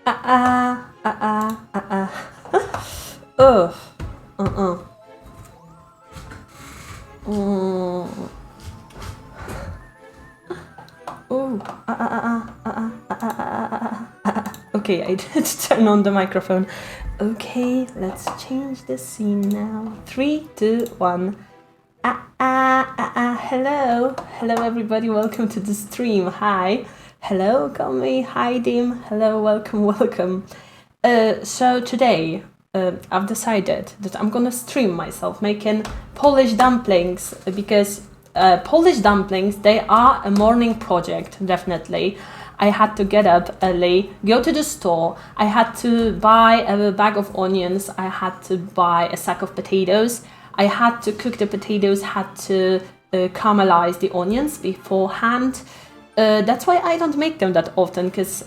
Ugh. Mm. Oh. Okay, I did turn on the microphone. Okay, let's change the scene now. 3, 2, 1. Hello. Hello, everybody. Welcome to the stream. Hi. Hello, Gummy. Hi, Dim. Hello, welcome. So today, I've decided that I'm gonna stream myself making Polish dumplings because Polish dumplings, they are a morning project, definitely. I had to get up early, go to the store, I had to buy a bag of onions, I had to buy a sack of potatoes, I had to cook the potatoes, had to caramelize the onions beforehand. That's why I don't make them that often, because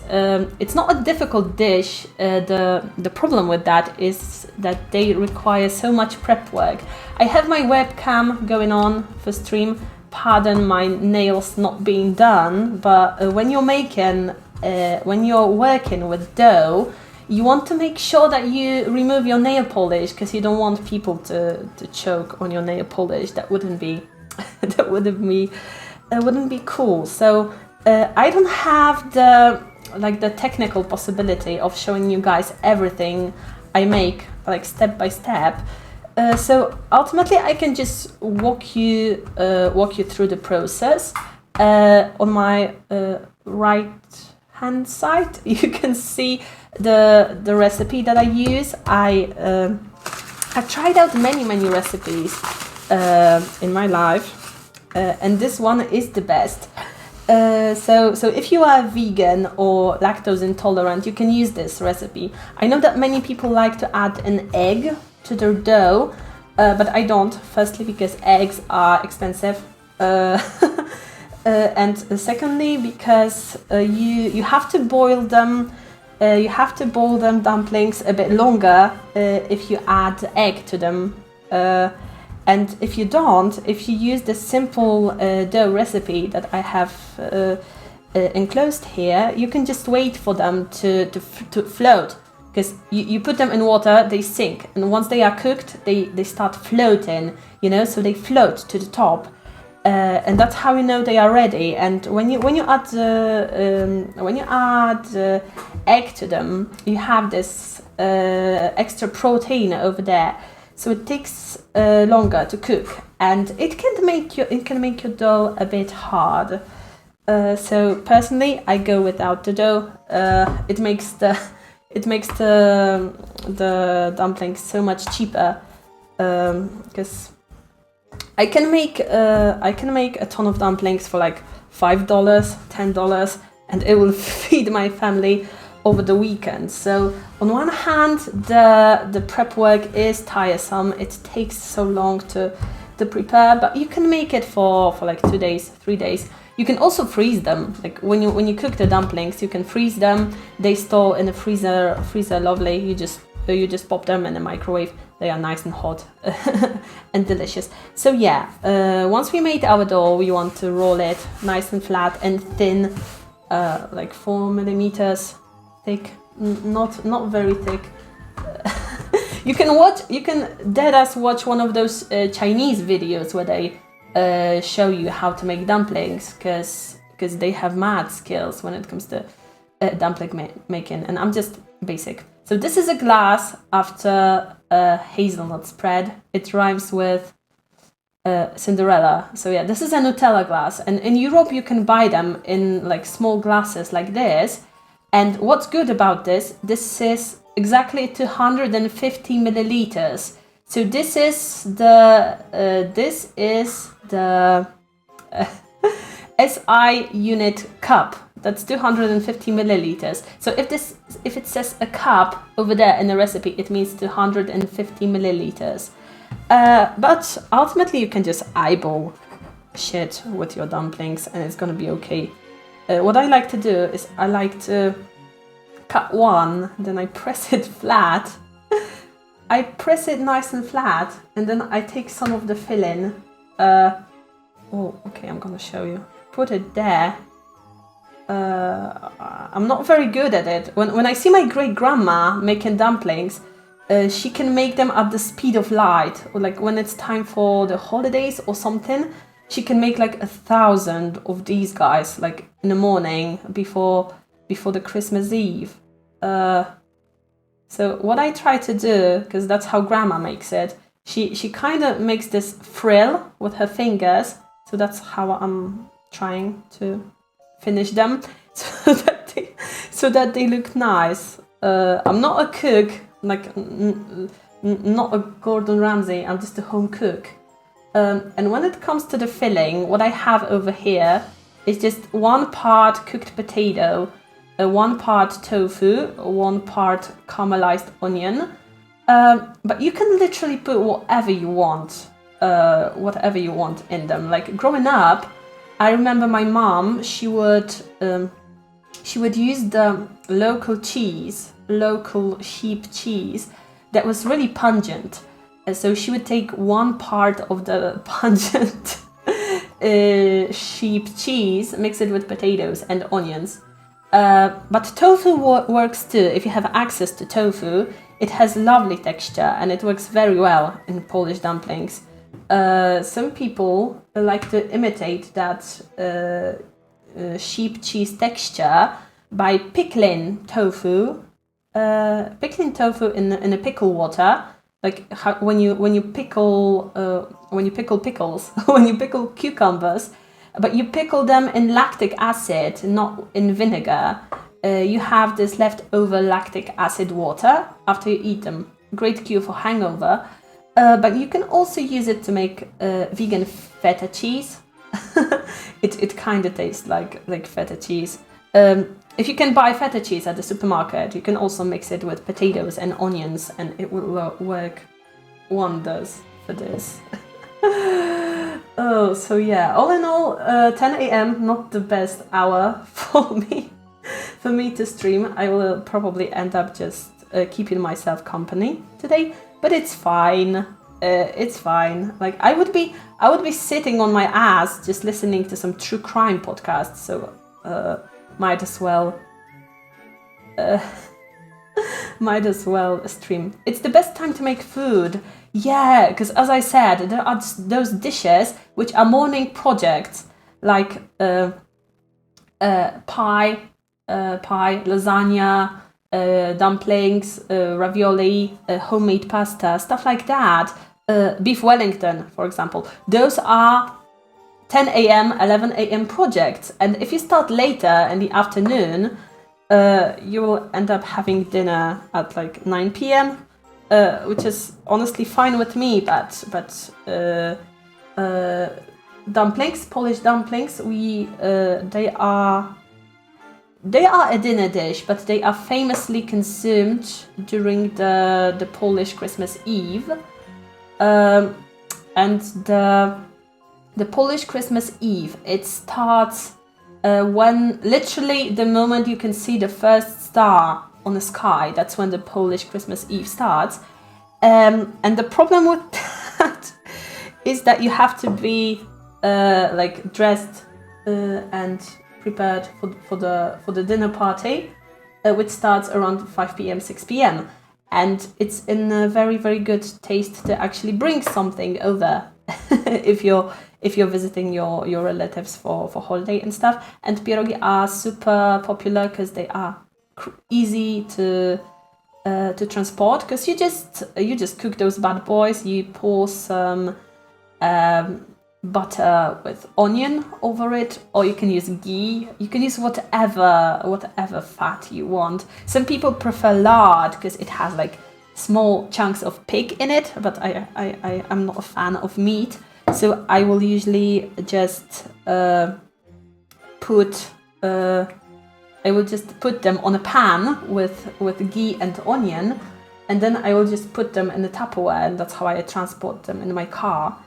it's not a difficult dish. The problem with that is that they require so much prep work. I have my webcam going on for stream. Pardon my nails not being done, but when you're working with dough, you want to make sure that you remove your nail polish, because you don't want people to choke on your nail polish. That wouldn't be wouldn't be cool. So I don't have the technical possibility of showing you guys everything I make, like step by step. So ultimately, I can just walk you through the process. On my right hand side, you can see the recipe that I use. I've tried out many recipes in my life, and this one is the best. So if you are vegan or lactose intolerant, you can use this recipe. I know that many people like to add an egg to their dough, but I don't. Firstly, because eggs are expensive, and secondly, because you have to boil them. You have to boil them dumplings a bit longer if you add egg to them. And if you don't, if you use the simple dough recipe that I have enclosed here, you can just wait for them to float. Because you put them in water, they sink. And once they are cooked, they start floating, so they float to the top. And that's how you know they are ready. And when you add egg to them, you have this extra protein over there. So it takes longer to cook, and it can make your dough a bit hard. So personally, I go without the dough. It makes the dumplings so much cheaper, because I can make a ton of dumplings for like $5, $10, and it will feed my family over the weekend. So on one hand, the prep work is tiresome. It takes so long to prepare, but you can make it for like 2 days, 3 days. You can also freeze them. Like when you cook the dumplings, you can freeze them. They store in the freezer lovely. You just pop them in the microwave. They are nice and hot and delicious. So yeah, once we made our dough, we want to roll it nice and flat and thin, like 4 millimeters thick, not very thick. You can deadass watch one of those Chinese videos where they show you how to make dumplings, because they have mad skills when it comes to dumpling making, and I'm just basic. So this is a glass after a hazelnut spread. It rhymes with Cinderella. So yeah, this is a Nutella glass, and in Europe you can buy them in like small glasses like this. And what's good about this is exactly 250 milliliters. So this is the SI unit cup. That's 250 milliliters. So if it says a cup over there in the recipe, it means 250 milliliters. But ultimately, you can just eyeball shit with your dumplings, and it's gonna be okay. What I like to do is I like to cut one, then I press it flat. I press it nice and flat, and then I take some of the filling. Okay, I'm gonna show you. Put it there. I'm not very good at it. When I see my great grandma making dumplings, she can make them at the speed of light, or like when it's time for the holidays or something, she can make like 1,000 of these guys, like in the morning before the Christmas Eve. So what I try to do, because that's how grandma makes it, she kind of makes this frill with her fingers. So that's how I'm trying to finish them so that they look nice. I'm not a cook, like not a Gordon Ramsay. I'm just a home cook. And when it comes to the filling, what I have over here is just 1 part cooked potato, 1 part tofu, 1 part caramelized onion. But you can literally put whatever you want in them. Like growing up, I remember my mom, she would use the local sheep cheese that was really pungent. So she would take 1 part of the pungent sheep cheese, mix it with potatoes and onions. But tofu works too. If you have access to tofu, it has lovely texture and it works very well in Polish dumplings. Some people like to imitate that sheep cheese texture by pickling tofu in a pickle water, like when you pickle pickles, when you pickle cucumbers, but you pickle them in lactic acid, not in vinegar. You have this leftover lactic acid water after you eat them. Great cure for hangover. But you can also use it to make vegan feta cheese. It kind of tastes like feta cheese. If you can buy feta cheese at the supermarket, you can also mix it with potatoes and onions, and it will work wonders for this. Oh, so yeah, all in all, 10 a.m. not the best hour for me to stream. I will probably end up just keeping myself company today, but it's fine. It's fine. Like I would be sitting on my ass just listening to some true crime podcasts. So might as well stream. It's the best time to make food. Yeah, because as I said, there are those dishes which are morning projects, like pie, lasagna, dumplings, ravioli, homemade pasta, stuff like that. Beef Wellington, for example. Those are 10 a.m., 11 a.m. projects. And if you start later in the afternoon, you will end up having dinner at like 9 p.m., which is honestly fine with me, but dumplings, Polish dumplings, they are a dinner dish, but they are famously consumed during the Polish Christmas Eve. And the Polish Christmas Eve, it starts when literally the moment you can see the first star on the sky. That's when the Polish Christmas Eve starts. And the problem with that is that you have to be like dressed and prepared for the dinner party, which starts around 5 p.m., 6 p.m. And it's in a very, very good taste to actually bring something over if you're visiting your relatives for holiday and stuff. And pierogi are super popular because they are easy to transport, because you just cook those bad boys. You pour some butter with onion over it, or you can use ghee. You can use whatever fat you want. Some people prefer lard because it has like small chunks of pig in it, but I'm not a fan of meat, so I will usually just put them on a pan with ghee and onion, and then I will just put them in the Tupperware, and that's how I transport them in my car.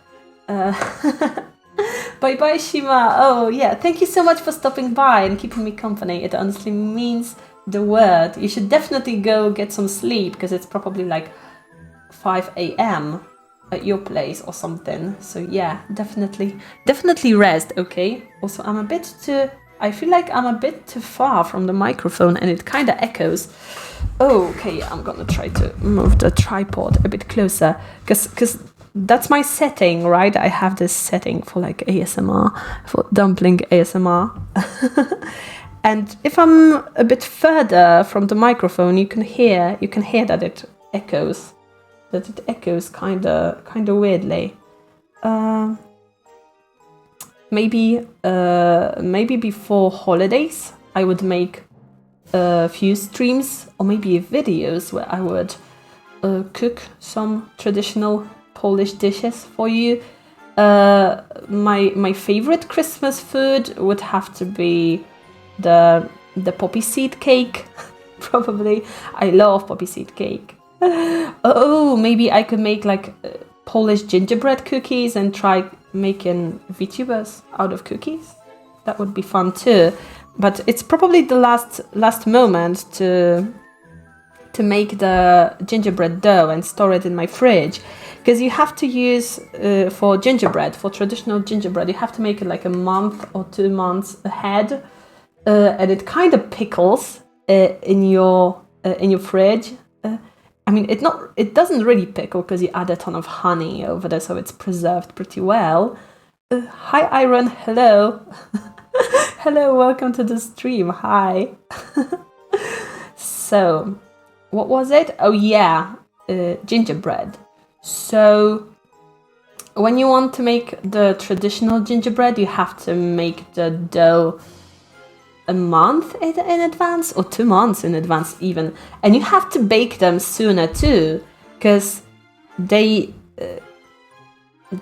Bye bye, Shima. Oh yeah, thank you so much for stopping by and keeping me company. It honestly means the word. You should definitely go get some sleep, because it's probably like 5 a.m. at your place or something. So yeah, definitely rest, okay? Also, I'm a bit too I feel like I'm a bit too far from the microphone and it kind of echoes. Okay, I'm gonna try to move the tripod a bit closer because that's my setting, right? I have this setting for like ASMR, for dumpling ASMR. And if I'm a bit further from the microphone, you can hear that it echoes. That it echoes kind of weirdly. Maybe before holidays, I would make a few streams or maybe videos where I would cook some traditional Polish dishes for you. My favorite Christmas food would have to be the poppy seed cake. Probably, I love poppy seed cake. Oh, maybe I could make like Polish gingerbread cookies and try making Vtubers out of cookies. That would be fun too. But it's probably the last moment to make the gingerbread dough and store it in my fridge, because you have to use for traditional gingerbread, you have to make it like a month or 2 months ahead, and it kind of pickles in your fridge. I mean, it doesn't really pickle because you add a ton of honey over there, so it's preserved pretty well. Hi, Iron. Hello. Hello, welcome to the stream. Hi. So, what was it? Oh, yeah, gingerbread. So, when you want to make the traditional gingerbread, you have to make the dough a month in advance or 2 months in advance even, and you have to bake them sooner too, because they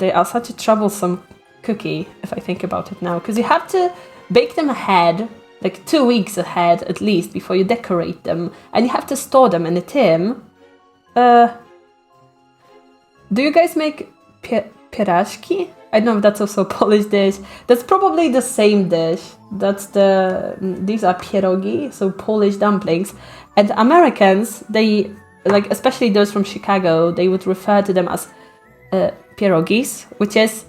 are such a troublesome cookie if I think about it now, because you have to bake them ahead, like 2 weeks ahead at least, before you decorate them, and you have to store them in a tin. Do you guys make pierogi? I don't know if that's also a Polish dish. That's probably the same dish. These are pierogi, so Polish dumplings. And Americans, they, like, especially those from Chicago, they would refer to them as pierogis, which is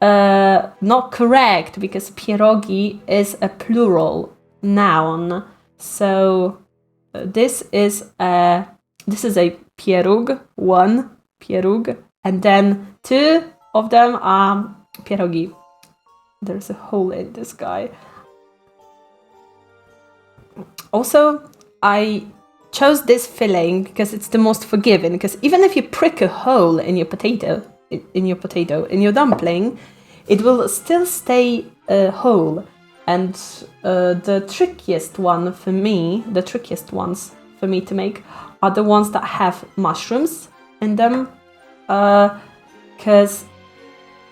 not correct, because pierogi is a plural noun. So this is a pieróg, one pieróg, and then 2 of them are pierogi. There's a hole in this guy. Also, I chose this filling because it's the most forgiving, because even if you prick a hole in your dumpling, it will still stay whole. And the trickiest ones for me to make are the ones that have mushrooms in them, because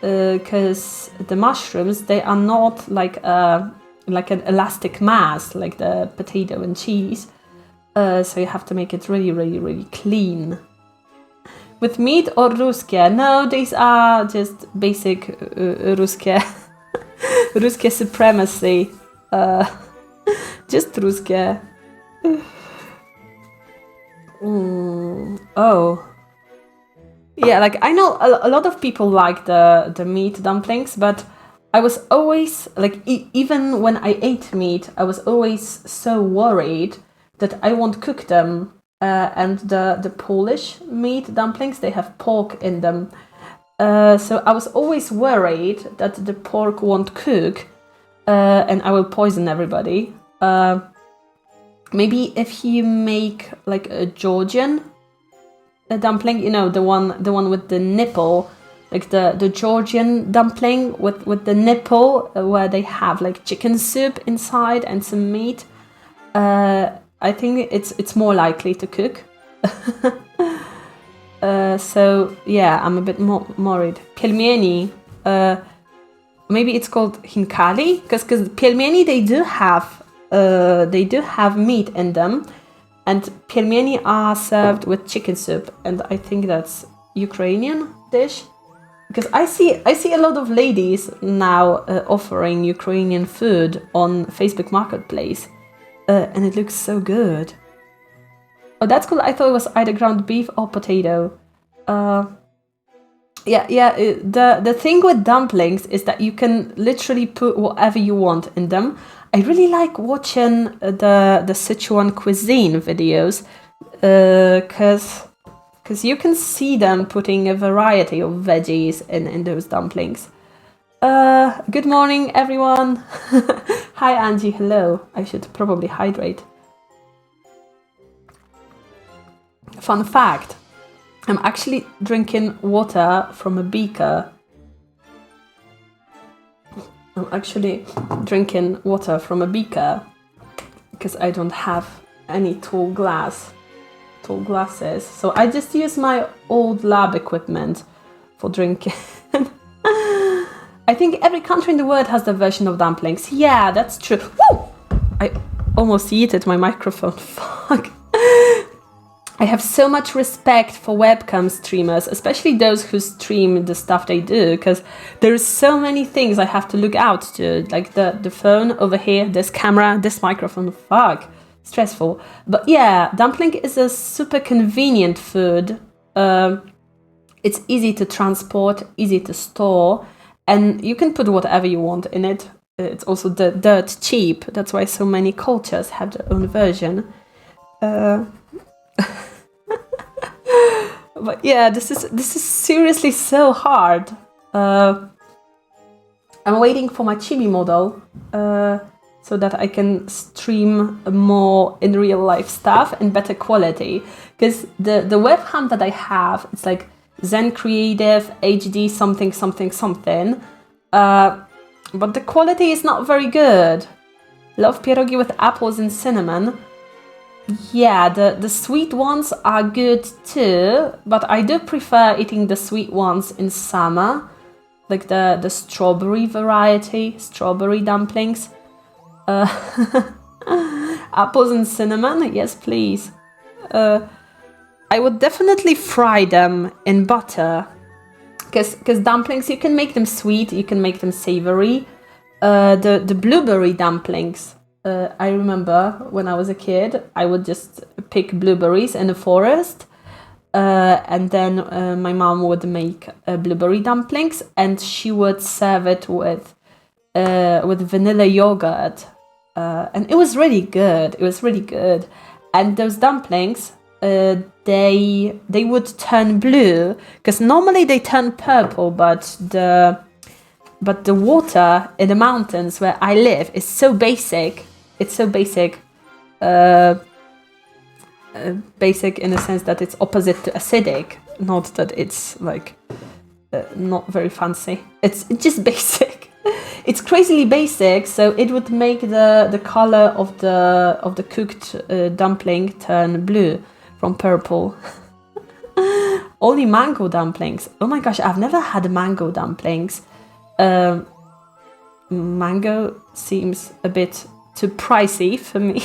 the mushrooms, they are not like an elastic mass like the potato and cheese, so you have to make it really, really, really clean. With meat or ruskie? No, these are just basic ruskie ruskie supremacy. Just ruskie. Oh. Yeah, like, I know a lot of people like the meat dumplings, but I was always, like, even when I ate meat, I was always so worried that I won't cook them. And the Polish meat dumplings, they have pork in them. So I was always worried that the pork won't cook, and I will poison everybody. Maybe if you make like a Georgian dumpling, you know, the one with the nipple, like the Georgian dumpling with the nipple, where they have like chicken soup inside and some meat. I think it's more likely to cook. So yeah, I'm a bit more worried. Pelmeni, maybe it's called hinkali, because pelmeni, they do have meat in them, and pelmeni are served with chicken soup, and I think that's Ukrainian dish, because I see a lot of ladies now offering Ukrainian food on Facebook Marketplace, and it looks so good. Oh, that's cool. I thought it was either ground beef or potato. The thing with dumplings is that you can literally put whatever you want in them. I really like watching the Sichuan cuisine videos, because you can see them putting a variety of veggies in those dumplings. Good morning, everyone. Hi, Angie. Hello. I should probably hydrate. Fun fact. I'm actually drinking water from a beaker. Because I don't have any tall glasses. So I just use my old lab equipment for drinking. I think every country in the world has their version of dumplings. Yeah, that's true. Woo! I almost yeeted my microphone. Fuck. I have so much respect for webcam streamers, especially those who stream the stuff they do, because there's so many things I have to look out to, like the phone over here, this camera, this microphone. Fuck, stressful. But yeah, dumpling is a super convenient food. It's easy to transport, easy to store, and you can put whatever you want in it. It's also dirt cheap. That's why so many cultures have their own version. But yeah, this is seriously so hard. I'm waiting for my Chibi model so that I can stream more in real life stuff in better quality. Because the webcam that I have, it's like Zen Creative HD something. But the quality is not very good. Love pierogi with apples and cinnamon. Yeah, the sweet ones are good too, but I do prefer eating the sweet ones in summer, like the strawberry variety, strawberry dumplings. Apples and cinnamon, yes please. I would definitely fry them in butter, because dumplings, you can make them sweet, you can make them savory. The blueberry dumplings, I remember when I was a kid, I would just pick blueberries in the forest, and then my mom would make blueberry dumplings, and she would serve it with vanilla yogurt, and it was really good. And those dumplings, they would turn blue, because normally they turn purple, but the water in the mountains where I live is so basic. It's so basic. Basic in the sense that it's opposite to acidic, not that it's like not very fancy. It's just basic. It's crazily basic, so it would make the color of the cooked dumpling turn blue from purple. Only mango dumplings. Oh my gosh, I've never had mango dumplings. Mango seems a bit too pricey for me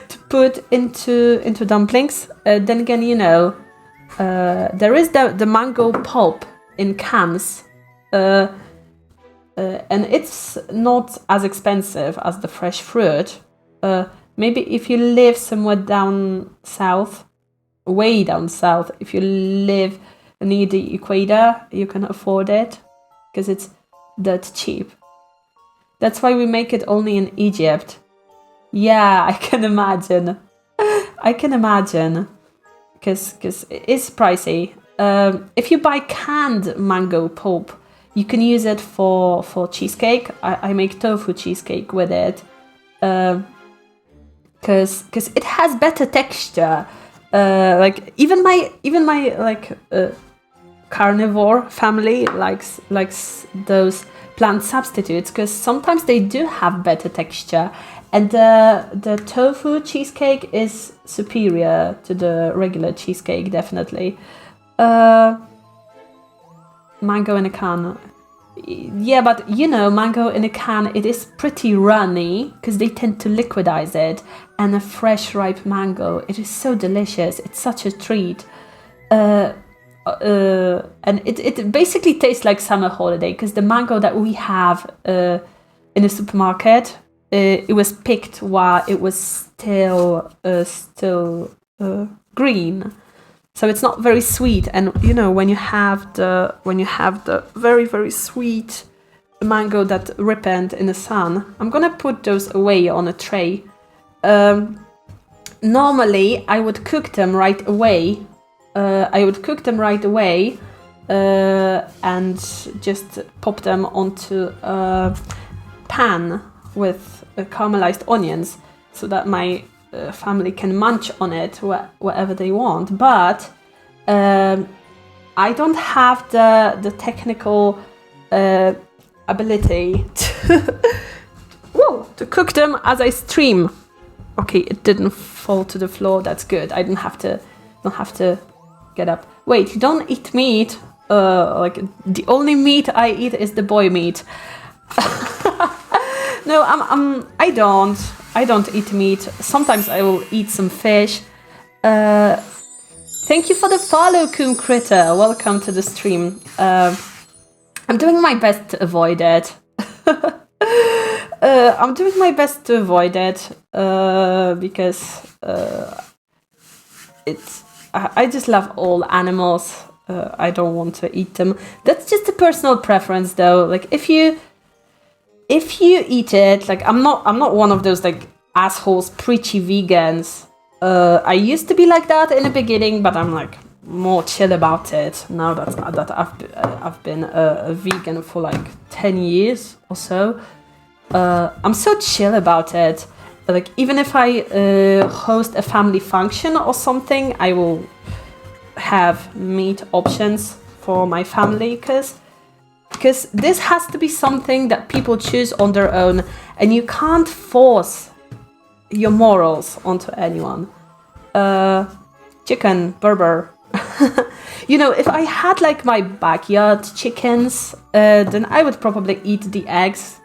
to put into dumplings. Then again, you know, there is the mango pulp in cans, and it's not as expensive as the fresh fruit. Maybe if you live somewhere down south, way down south, if you live near the equator, you can afford it, because it's that cheap. That's why we make it only in Egypt. Yeah, I can imagine. Because it is pricey. If you buy canned mango pulp, you can use it for cheesecake. I make tofu cheesecake with it. Because it has better texture. Like even my like carnivore family likes those plant substitutes, because sometimes they do have better texture, and the tofu cheesecake is superior to the regular cheesecake, definitely. Mango in a can. Yeah, but you know, mango in a can, it is pretty runny because they tend to liquidize it, and a fresh ripe mango, it is so delicious. It's such a treat. And it basically tastes like summer holiday, because the mango that we have in the supermarket, it was picked while it was still green. so it's not very sweet. And you know, when you have the very, very sweet mango that ripened in the sun, I'm gonna put those away on a tray. Normally I would cook them right away. And just pop them onto a pan with caramelized onions, so that my family can munch on it wherever they want. But I don't have the technical ability to cook them as I stream. Okay, it didn't fall to the floor. That's good. I don't have to get up. Wait, you don't eat meat? Like the only meat I eat is the boy meat. No, I don't eat meat. Sometimes I will eat some fish. Thank you for the follow, Coon Critter. Welcome to the stream. I'm doing my best to avoid it. Because I just love all animals. I don't want to eat them. That's just a personal preference, though. Like if you eat it, like I'm not one of those like assholes preachy vegans. I used to be like that in the beginning, but I'm like more chill about it now that I've been a vegan for like 10 years or so. I'm so chill about it. Like even if I host a family function or something, I will have meat options for my family, because this has to be something that people choose on their own, and you can't force your morals onto anyone. Chicken, Berber. You know, if I had like my backyard chickens, then I would probably eat the eggs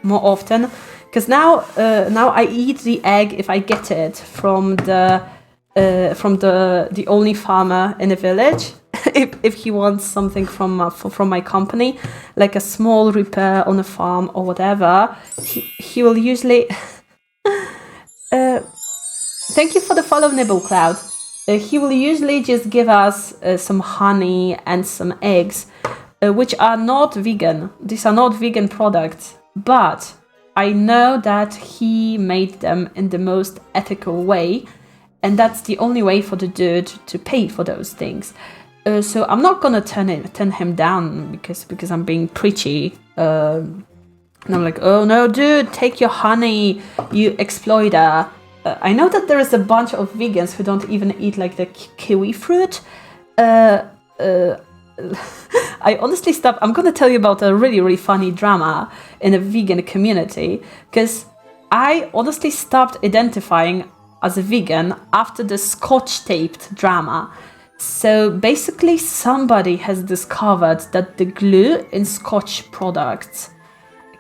more often, because now I eat the egg if I get it from the only farmer in the village. if he wants something from my company, like a small repair on a farm or whatever, he will usually. Thank you for the follow, Nibble Cloud. He will usually just give us some honey and some eggs, which are not vegan. These are not vegan products, but I know that he made them in the most ethical way, and that's the only way for the dude to pay for those things. So I'm not gonna turn him down because I'm being preachy. And I'm like, oh no, dude, take your honey, you exploiter. I know that there is a bunch of vegans who don't even eat like the kiwi fruit. I honestly stopped. I'm gonna tell you about a really, really funny drama in the vegan community, because I honestly stopped identifying as a vegan after the Scotch taped drama. So basically somebody has discovered that the glue in Scotch products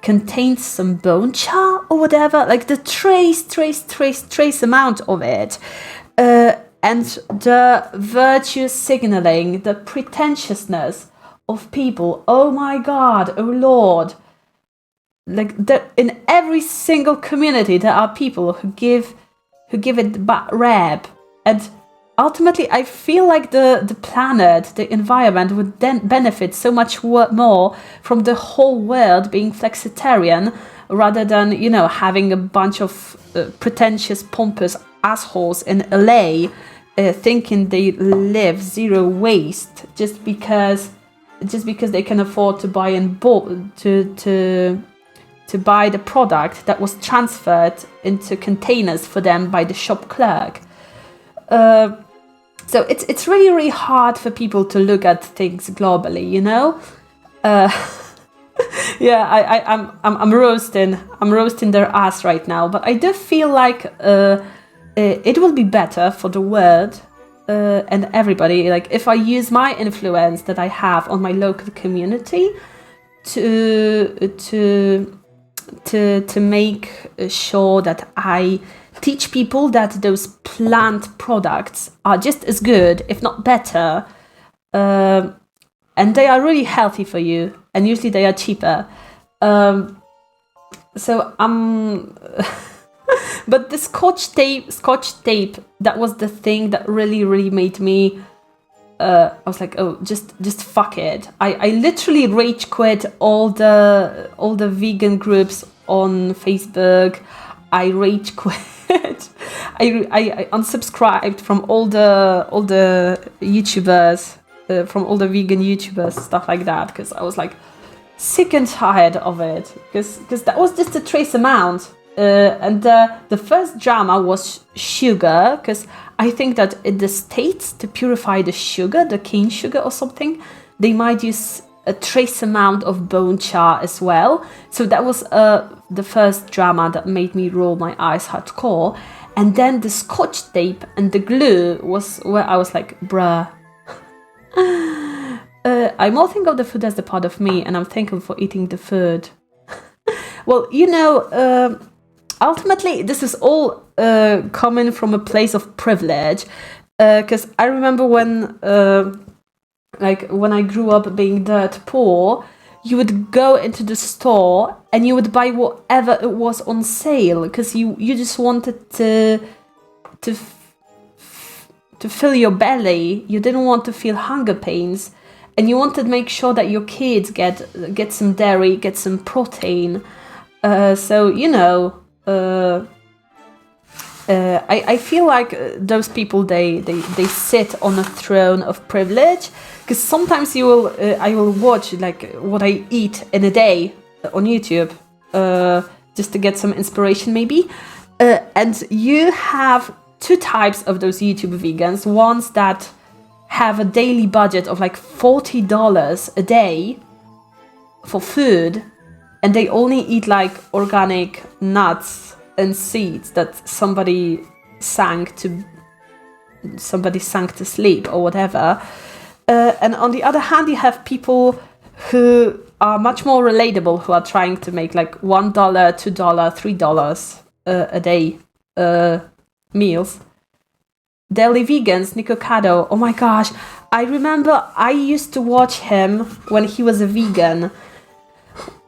contains some bone char or whatever, like the trace amount of it. And the virtue signaling, the pretentiousness of people. Oh my God, oh Lord. Like in every single community there are people who give it bad rap, and ultimately I feel like the planet, the environment would then benefit so much more from the whole world being flexitarian, rather than, you know, having a bunch of pretentious, pompous assholes in LA thinking they live zero waste just because they can afford to buy to buy the product that was transferred into containers for them by the shop clerk. So it's really, really hard for people to look at things globally, you know. Yeah, I'm roasting their ass right now, but I do feel like it will be better for the world and everybody. Like if I use my influence that I have on my local community to make sure that I teach people that those plant products are just as good, if not better, and they are really healthy for you, and usually they are cheaper. So but the Scotch tape, that was the thing that really, really made me I was like, oh, just fuck it. I literally rage quit all the vegan groups on Facebook. I rage quit. I unsubscribed from all the YouTubers, from all the vegan YouTubers, stuff like that, because I was like sick and tired of it, because that was just a trace amount. And the first drama was sugar, because I think that in the States, to purify the sugar, the cane sugar or something, they might use a trace amount of bone char as well. So that was the first drama that made me roll my eyes hardcore. And then the scotch tape and the glue was where I was like, bruh. I more think of the food as the part of me, and I'm thankful for eating the food. Well, ultimately, this is all coming from a place of privilege, because I remember when I grew up being dirt poor, you would go into the store and you would buy whatever it was on sale, because you just wanted to fill your belly. You didn't want to feel hunger pains, and you wanted to make sure that your kids get some dairy, get some protein. I feel like those people, they sit on a throne of privilege, because sometimes I will watch like what I eat in a day on YouTube, just to get some inspiration maybe, and you have two types of those YouTube vegans. Ones that have a daily budget of like $40 a day for food, and they only eat like organic nuts and seeds that somebody sank to sleep or whatever. And on the other hand, you have people who are much more relatable, who are trying to make like $1, $2, $3 a day meals. Daily vegans, Nico Cado. Oh my gosh, I remember I used to watch him when he was a vegan.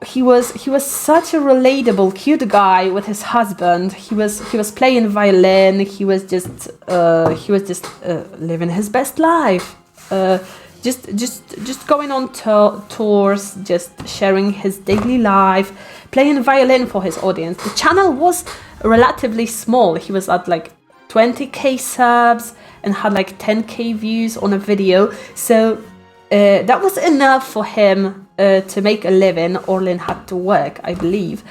He was such a relatable, cute guy with his husband. He was playing violin. He was just living his best life. Just going on tours, just sharing his daily life, playing violin for his audience. The channel was relatively small. He was at like 20k subs and had like 10k views on a video. So that was enough for him to make a living. Orlin had to work, I believe.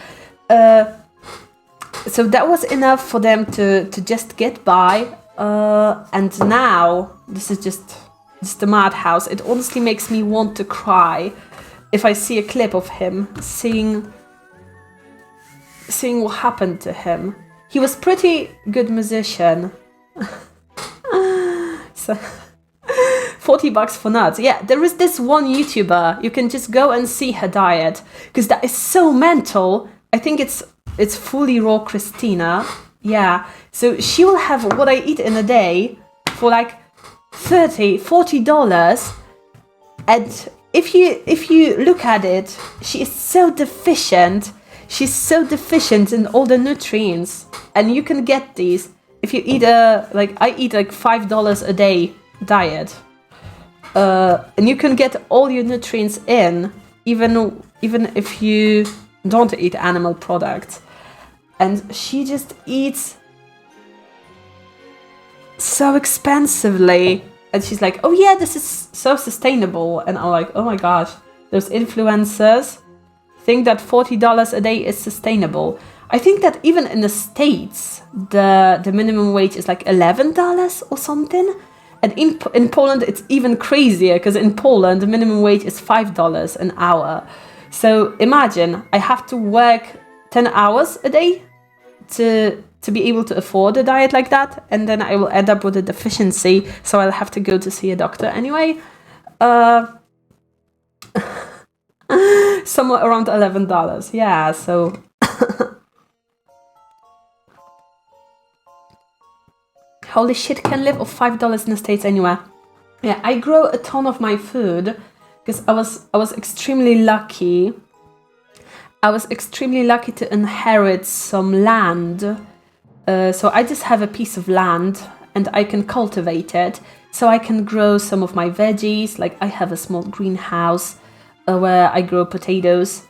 So that was enough for them to just get by. And now this is just a madhouse. It honestly makes me want to cry if I see a clip of him, seeing what happened to him. He was pretty good musician. So $40 for nuts. Yeah, there is this one YouTuber. You can just go and see her diet, because that is so mental. I think it's fully raw Christina. Yeah. So she will have what I eat in a day for like $40. And if you look at it, she is so deficient. She's so deficient in all the nutrients, and you can get these if you eat I eat like $5 a day diet, and you can get all your nutrients in, even if you don't eat animal products. And she just eats so expensively, and she's like, oh yeah, this is so sustainable. And I'm like, oh my gosh, those influencers think that $40 a day is sustainable. I think that even in the States, the minimum wage is like $11 or something. And in Poland, it's even crazier, because in Poland, the minimum wage is $5 an hour. So imagine, I have to work 10 hours a day to be able to afford a diet like that. And then I will end up with a deficiency, so I'll have to go to see a doctor anyway. Somewhere around $11. Yeah, so... Holy shit, can live off $5 in the States anywhere. Yeah, I grow a ton of my food because I was extremely lucky. I was extremely lucky to inherit some land. So I just have a piece of land and I can cultivate it. so I can grow some of my veggies. Like I have a small greenhouse where I grow potatoes.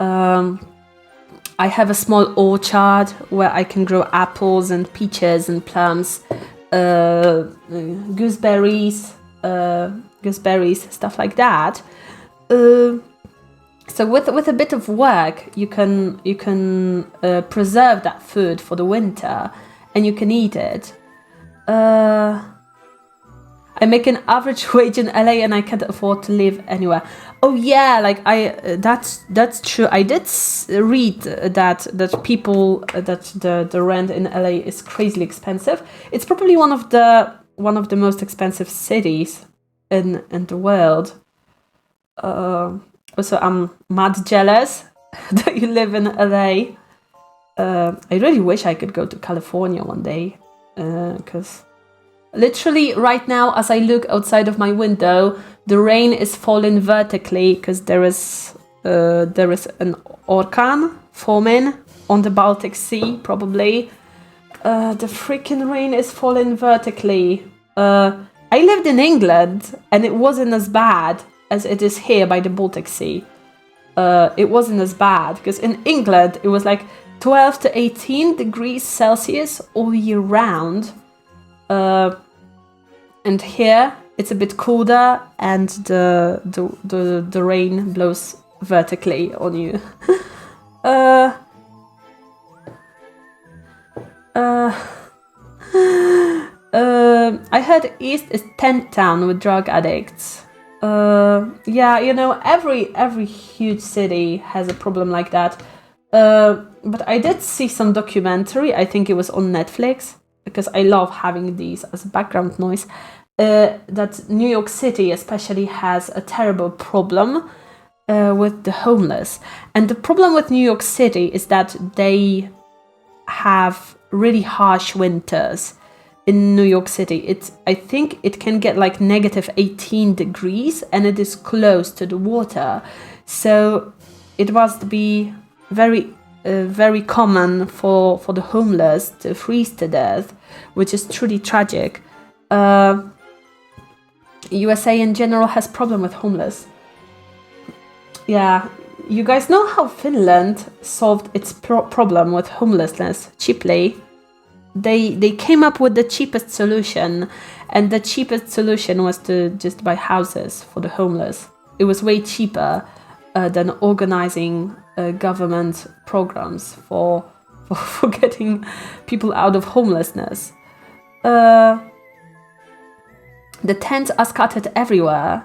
I have a small orchard where I can grow apples and peaches and plums, gooseberries, stuff like that. So with a bit of work, you can preserve that food for the winter, and you can eat it. I make an average wage in LA, and I can't afford to live anywhere. Oh yeah, like that's true. I did read that the rent in LA is crazily expensive. It's probably one of the most expensive cities in the world. Also, I'm mad jealous that you live in LA. I really wish I could go to California one day, because literally right now, as I look outside of my window, the rain is falling vertically because there is an orkan forming on the Baltic Sea, probably. The freaking rain is falling vertically. I lived in England, and it wasn't as bad as it is here by the Baltic Sea. It wasn't as bad, because in England it was like 12 to 18 degrees Celsius all year round. And here it's a bit colder, and the rain blows vertically on you. I heard East is tent town with drug addicts. Yeah, you know, every huge city has a problem like that. But I did see some documentary, I think it was on Netflix, because I love having these as background noise, that New York City especially has a terrible problem with the homeless. And the problem with New York City is that they have really harsh winters. In New York City, I think it can get like negative 18 degrees, and it is close to the water. So it must be very common for the homeless to freeze to death, which is truly tragic. USA in general has problem with homeless. Yeah, you guys know how Finland solved its problem with homelessness cheaply? They came up with the cheapest solution, and the cheapest solution was to just buy houses for the homeless. It was way cheaper than organizing government programs for getting people out of homelessness. The tents are scattered everywhere,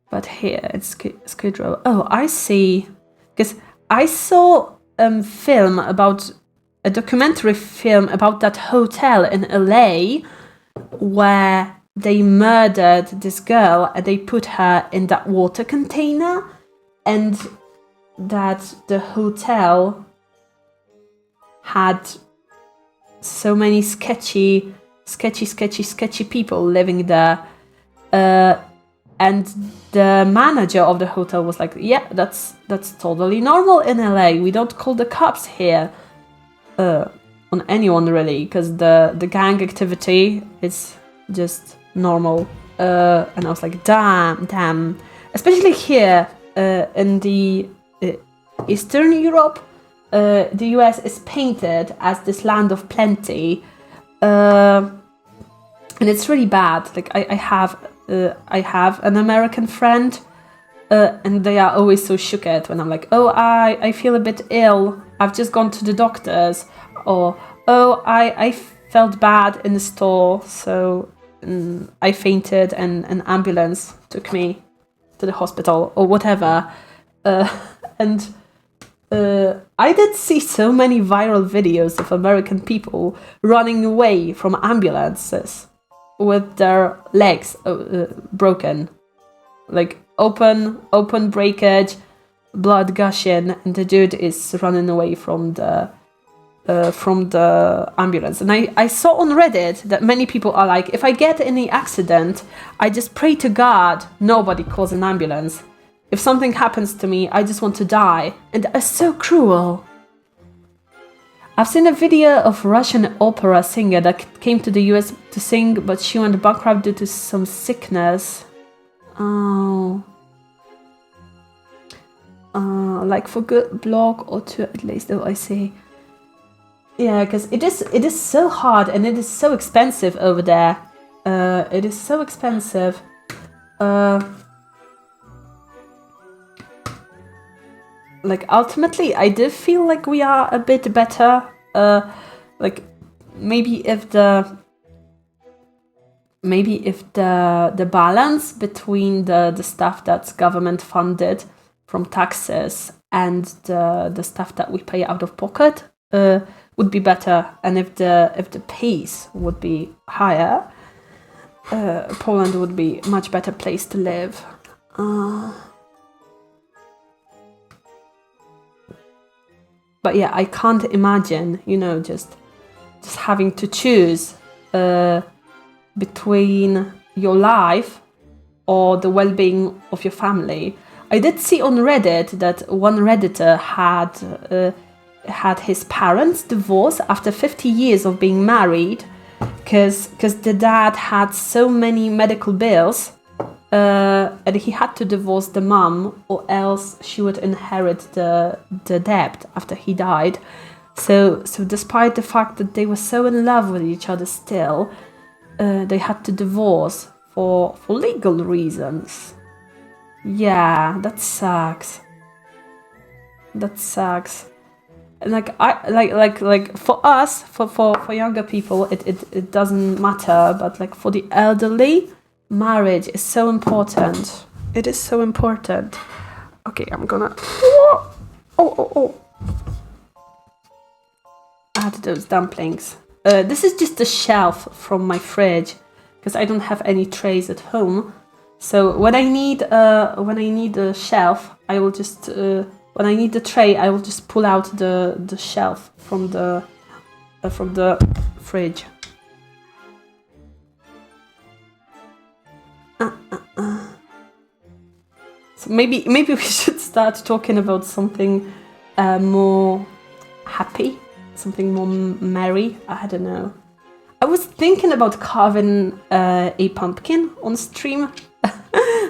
but here it's Skid Row. Oh, I see. Because I saw a documentary film about that hotel in LA where they murdered this girl and they put her in that water container, and that the hotel had so many sketchy people living there, and the manager of the hotel was like, yeah, that's totally normal in LA, we don't call the cops here on anyone really, because the gang activity is just normal. And I was like, damn, especially here in the Eastern Europe, the US is painted as this land of plenty, and it's really bad. Like I have an American friend, and they are always so shocked when I'm like, oh, I feel a bit ill, I've just gone to the doctors, or oh, I felt bad in the store, so I fainted and an ambulance took me to the hospital, or whatever. And I did see so many viral videos of American people running away from ambulances with their legs broken, like open breakage, blood gushing, and the dude is running away from the ambulance. And I saw on Reddit that many people are like, if I get any accident, I just pray to God nobody calls an ambulance. If something happens to me, I just want to die. And that's so cruel. I've seen a video of Russian opera singer that came to the US to sing, but she went bankrupt due to some sickness. Oh. Like for good blog or two at least, though I see. Yeah, because it is so hard and it is so expensive over there. It is so expensive. Like ultimately, I do feel like we are a bit better. Like maybe if the balance between the stuff that's government funded from taxes and the stuff that we pay out of pocket would be better, and if the pace would be higher, Poland would be a much better place to live. But yeah, I can't imagine, just having to choose between your life or the well-being of your family. I did see on Reddit that one Redditor had his parents divorce after 50 years of being married because the dad had so many medical bills and he had to divorce the mom or else she would inherit the debt after he died. So despite the fact that they were so in love with each other still, they had to divorce for legal reasons. Yeah, that sucks. And like for us, for younger people, it doesn't matter. But like for the elderly, marriage is so important. It is so important. Okay, I'm gonna. Oh. Add those dumplings. This is just a shelf from my fridge because I don't have any trays at home. So when I need a shelf, I will just when I need the tray, I will just pull out the shelf from the fridge. So maybe we should start talking about something more happy, something more merry. I don't know. I was thinking about carving a pumpkin on stream.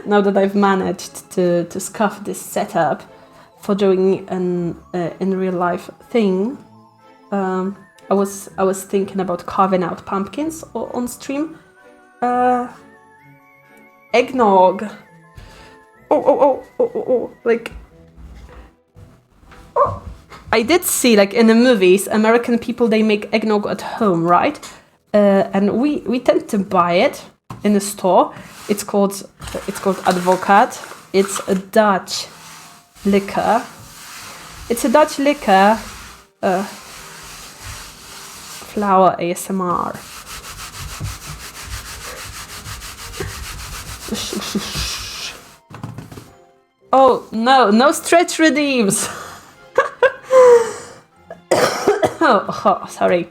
Now that I've managed to scuff this setup for doing an in real life thing, I was thinking about carving out pumpkins on stream. Eggnog. Like. Oh. I did see, like in the movies, American people, they make eggnog at home, right? And we tend to buy it in a store. It's called Advocat. It's a Dutch liquor. Flower ASMR. Oh no stretch redeems. Oh, sorry.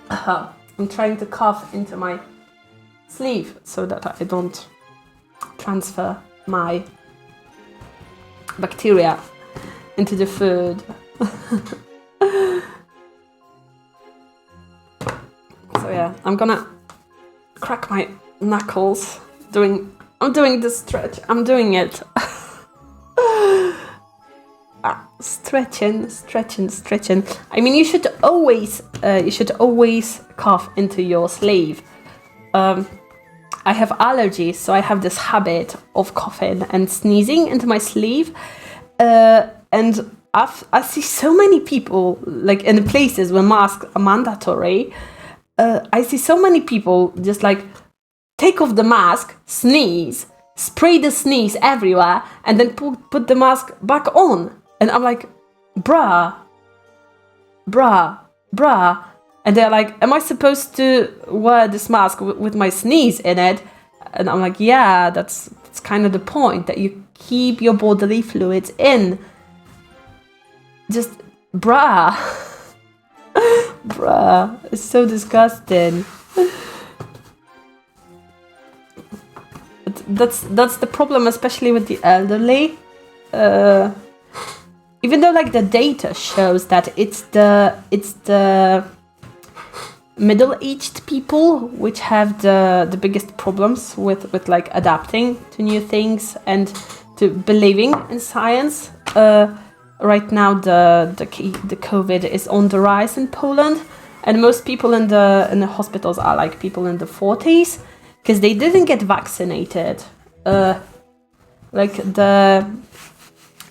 I'm trying to cough into my sleeve so that I don't transfer my bacteria into the food. So yeah, I'm gonna crack my knuckles. I'm doing this stretch. I'm doing it. Stretching. I mean, you should always cough into your sleeve. I have allergies, so I have this habit of coughing and sneezing into my sleeve. And I see so many people, like in the places where masks are mandatory. I see so many people just like take off the mask, sneeze, spray the sneeze everywhere, and then put the mask back on. And I'm like, bruh. And they're like, am I supposed to wear this mask with my sneeze in it? And I'm like, yeah, that's kind of the point, that you keep your bodily fluids in. Just, bruh. It's so disgusting. That's the problem, especially with the elderly. even though like the data shows that it's the middle-aged people which have the biggest problems with like adapting to new things and to believing in science. Right now the COVID is on the rise in Poland, and most people in the hospitals are like people in the 40s because they didn't get vaccinated. Like the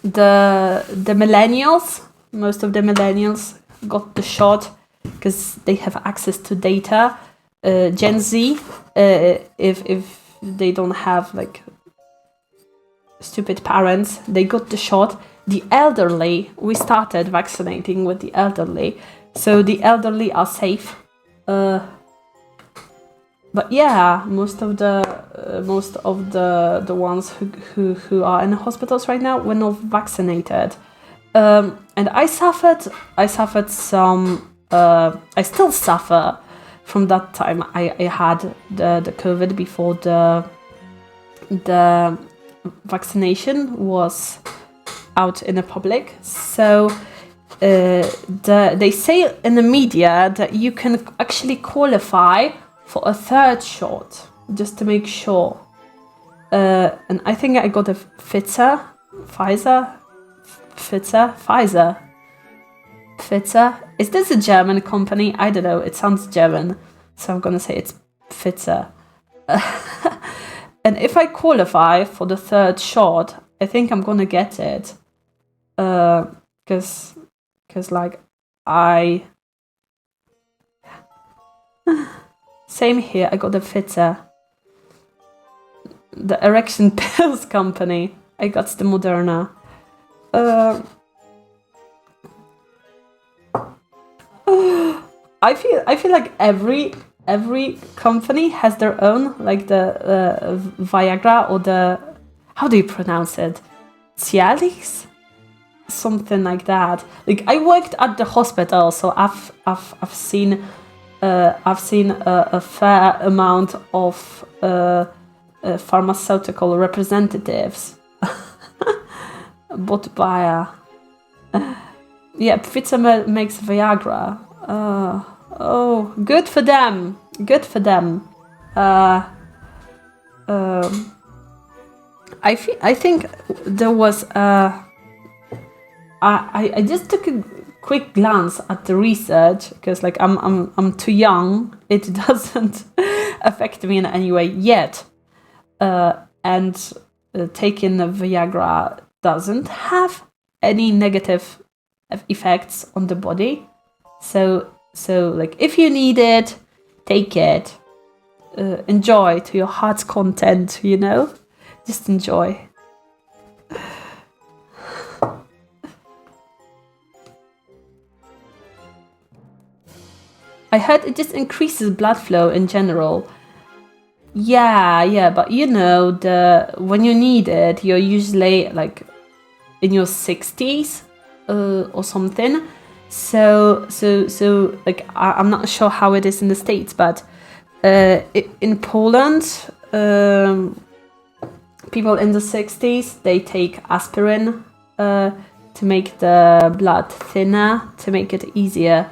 millennials, most of the millennials got the shot because they have access to data. Gen Z, if they don't have like stupid parents, they got the shot. The elderly, we started vaccinating with the elderly, so the elderly are safe. But yeah, most of the ones who are in the hospitals right now were not vaccinated, and I suffered some. I still suffer from that time. I had the COVID before the vaccination was out in the public. So they say in the media that you can actually qualify for a third shot just to make sure. And I think I got a Pfizer. Is this a German company? I don't know. It sounds German, so I'm gonna say it's Pfizer. And if I qualify for the third shot, I think I'm gonna get it. Cause like I. Same here. I got the Pfizer. The erection pills company. I got the Moderna. I feel like every company has their own, like the Viagra or the, how do you pronounce it? Cialis? Something like that. Like I worked at the hospital, so I've seen a fair amount of pharmaceutical representatives. But Bayer. Yeah, Pfizer makes Viagra. Oh, good for them. Good for them. I think there was I just took a quick glance at the research because like I'm too young. It doesn't affect me in any way yet. And taking the Viagra doesn't have any negative effects on the body. So like if you need it, take it. Enjoy to your heart's content, you know? Just enjoy. I heard it just increases blood flow in general. Yeah, but you know, when you need it, you're usually like in your 60s or something. So like I'm not sure how it is in the States, but in Poland, people in the 60s, they take aspirin to make the blood thinner, to make it easier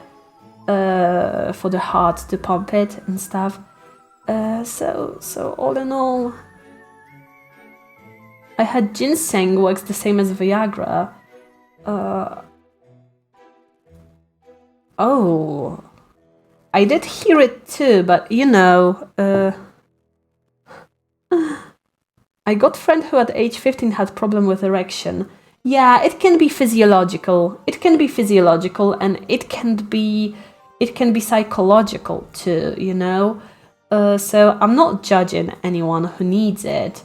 for the heart to pump it and stuff. So all in all, I heard ginseng works the same as Viagra. Oh, I did hear it too, but you know, I got a friend who at age 15 had problem with erection. Yeah, it can be physiological. It can be physiological, and it can be psychological too, you know. So I'm not judging anyone who needs it.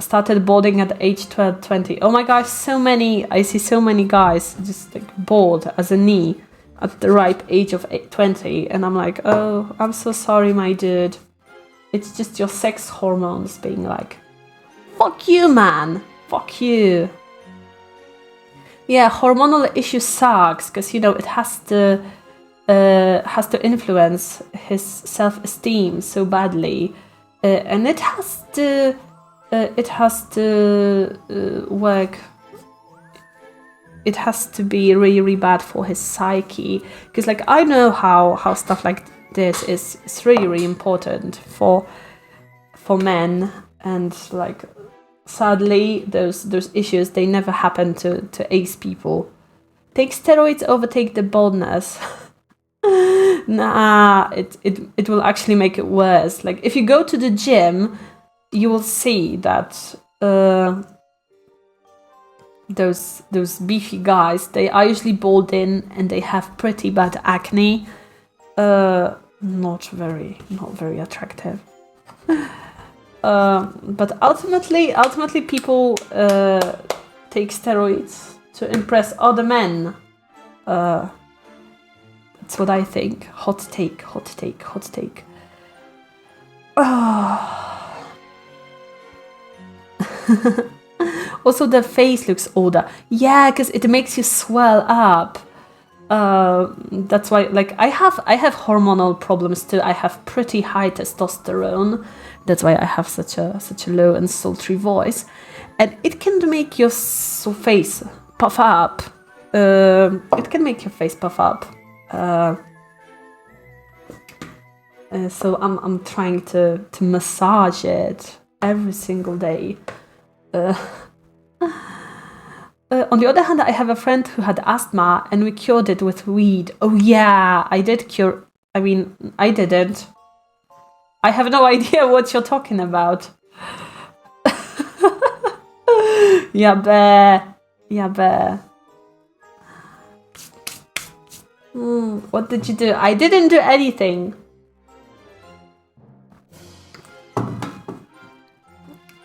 Started boarding at age 12, 20. Oh my gosh, I see so many guys just like bored as a knee at the ripe age of 20. And I'm like, oh, I'm so sorry, my dude. It's just your sex hormones being like, fuck you, man. Fuck you. Yeah, hormonal issue sucks because, you know, it has to influence his self-esteem so badly. And it has to it has to work. It has to be really, really bad for his psyche. Because like I know how stuff like this is really, really important for men, and like sadly those issues, they never happen to ace people. Take steroids, overtake the baldness. Nah, it will actually make it worse. Like if you go to the gym, you will see that those beefy guys, they are usually bald in and they have pretty bad acne. Not very attractive. But ultimately people take steroids to impress other men. That's what I think. Hot take. Also, the face looks older. Yeah, because it makes you swell up. That's why, like, I have hormonal problems too. I have pretty high testosterone. That's why I have such a low and sultry voice, and it can make your face puff up. It can make your face puff up. So I'm trying to massage it every single day. On the other hand, I have a friend who had asthma, and we cured it with weed. Oh yeah, I did cure. I mean, I didn't. I have no idea what you're talking about. Yeah, bear. What did you do? I didn't do anything.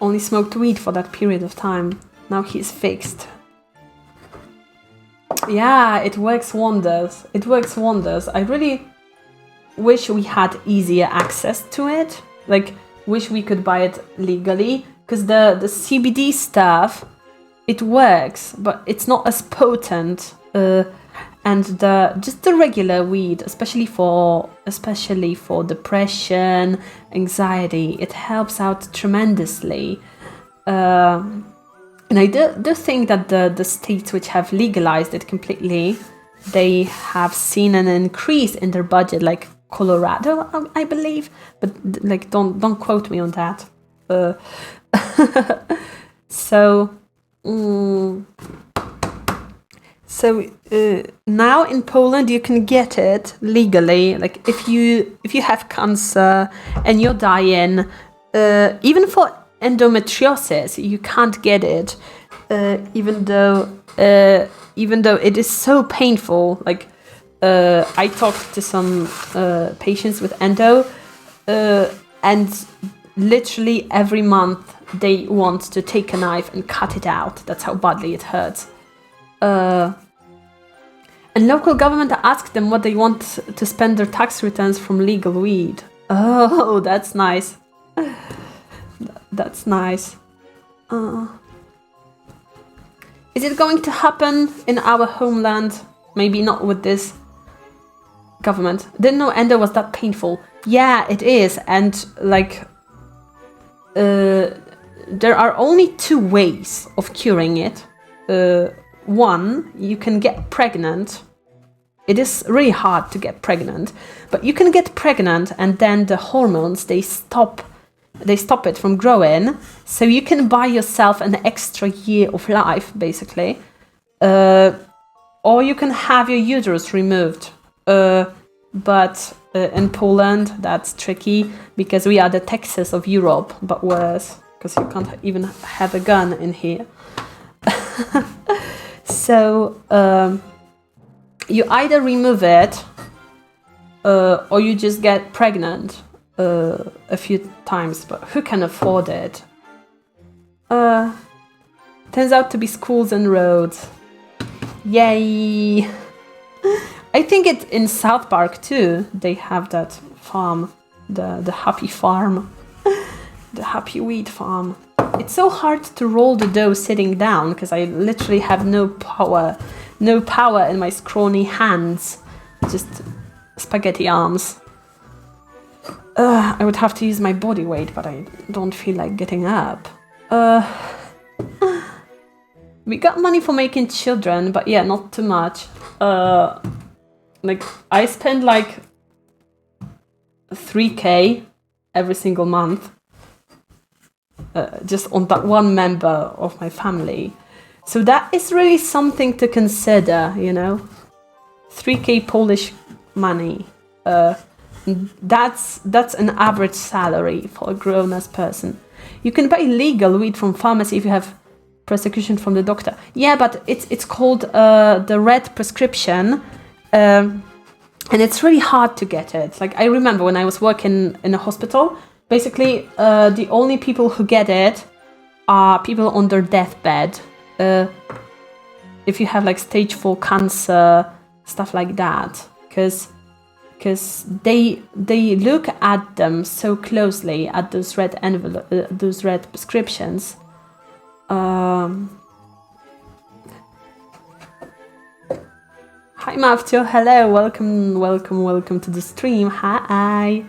Only smoked weed for that period of time. Now he's fixed. Yeah, it works wonders. I really wish we had easier access to it. Like, wish we could buy it legally. Because the CBD stuff, it works, but it's not as potent. And just the regular weed, especially for depression, anxiety, it helps out tremendously. And I do think that the states which have legalized it completely, they have seen an increase in their budget, like Colorado, I believe. But like, don't quote me on that. So now in Poland you can get it legally. Like if you have cancer and you're dying, even for endometriosis, you can't get it, even though it is so painful. Like I talked to some patients with endo, and literally every month they want to take a knife and cut it out. That's how badly it hurts. And local government asked them what they want to spend their tax returns from legal weed. Oh, that's nice. That's nice. Is it going to happen in our homeland? Maybe not with this government. Didn't know endo was that painful. Yeah, it is. And like, there are only two ways of curing it. One, you can get pregnant. It is really hard to get pregnant, but you can get pregnant and then the hormones, they stop it from growing, so you can buy yourself an extra year of life, basically. Or you can have your uterus removed. But in Poland, that's tricky because we are the Texas of Europe, but worse, because you can't even have a gun in here. So you either remove it or you just get pregnant a few times, but who can afford it? Turns out to be schools and roads. Yay! I think it in South Park too. They have that farm, the happy farm, the happy weed farm. It's so hard to roll the dough sitting down because I literally have no power in my scrawny hands, just spaghetti arms. I would have to use my body weight, but I don't feel like getting up. Uh, we got money for making children, but yeah, not too much. Like I spend like 3K every single month just on that one member of my family. So that is really something to consider, you know. 3K Polish money. That's an average salary for a grown-ass person. You can buy legal weed from pharmacy if you have prescription from the doctor. Yeah, but it's called the red prescription, and it's really hard to get it. Like I remember when I was working in a hospital, basically the only people who get it are people on their deathbed. If you have like stage 4 cancer, stuff like that, because they look at them so closely, at those red those red prescriptions. Hi Mavtio, hello, welcome to the stream. Hi.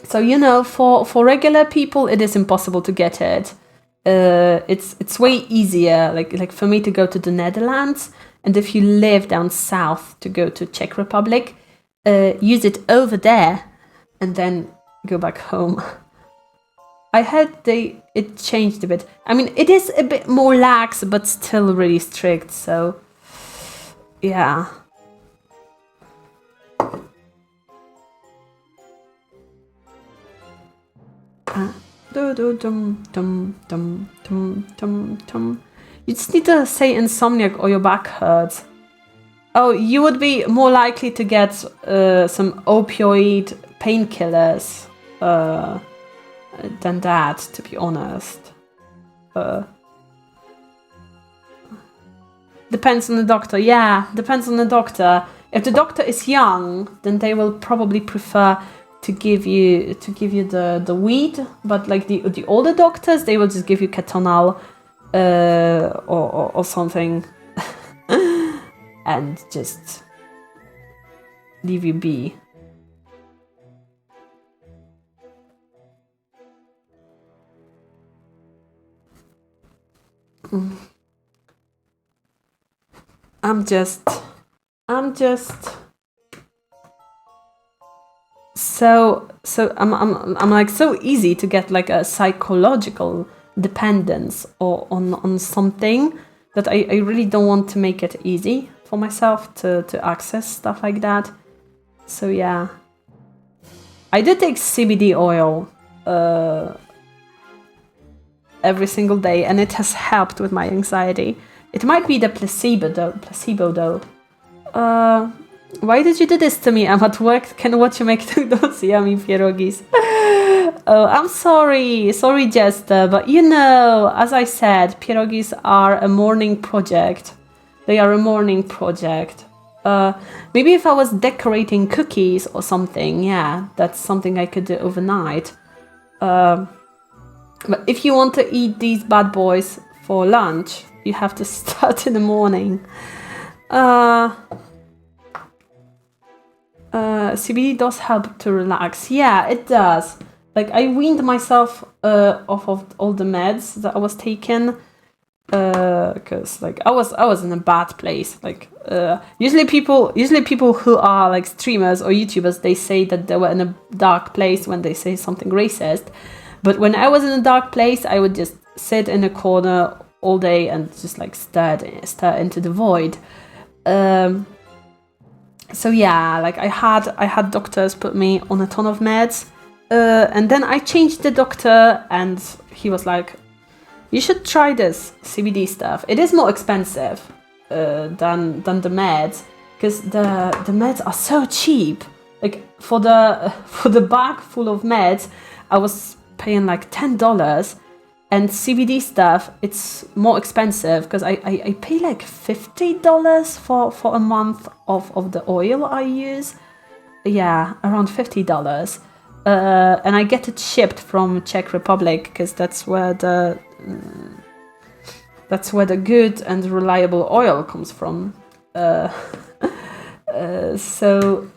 So you know, for regular people, it is impossible to get it. It's way easier, like for me to go to the Netherlands, and if you live down south, to go to Czech Republic, use it over there, and then go back home. I heard it changed a bit. I mean, it is a bit more lax, but still really strict. So, yeah. You just need to say insomniac or your back hurts. Oh, you would be more likely to get some opioid painkillers than that, to be honest. Depends on the doctor. Yeah, depends on the doctor. If the doctor is young, then they will probably prefer to give you the weed, but like the older doctors, they will just give you ketonal or something and just leave you be. I'm just so I'm like so easy to get like a psychological dependence or on something that I really don't want to make it easy for myself to access stuff like that. So yeah, I do take CBD oil every single day, and it has helped with my anxiety. It might be the placebo though. Why did you do this to me? I'm at work, can watch you make those yummy pierogis. Oh, I'm sorry, Jester, but you know, as I said, pierogis are a morning project. They are a morning project. Maybe if I was decorating cookies or something, yeah, that's something I could do overnight. But if you want to eat these bad boys for lunch, you have to start in the morning. CBD does help to relax. Yeah, it does. Like I weaned myself off of all the meds that I was taking, because like I was in a bad place. Like usually people who are like streamers or YouTubers, they say that they were in a dark place when they say something racist. But when I was in a dark place, I would just sit in a corner all day and just like stare into the void. So yeah, like I had doctors put me on a ton of meds, and then I changed the doctor, and he was like, "You should try this CBD stuff. It is more expensive than the meds, because the meds are so cheap. Like for the bag full of meds, I was paying like $10." And CBD stuff, it's more expensive because I pay like $50 for a month of the oil I use. Yeah, around $50. And I get it shipped from Czech Republic because that's where the good and reliable oil comes from. So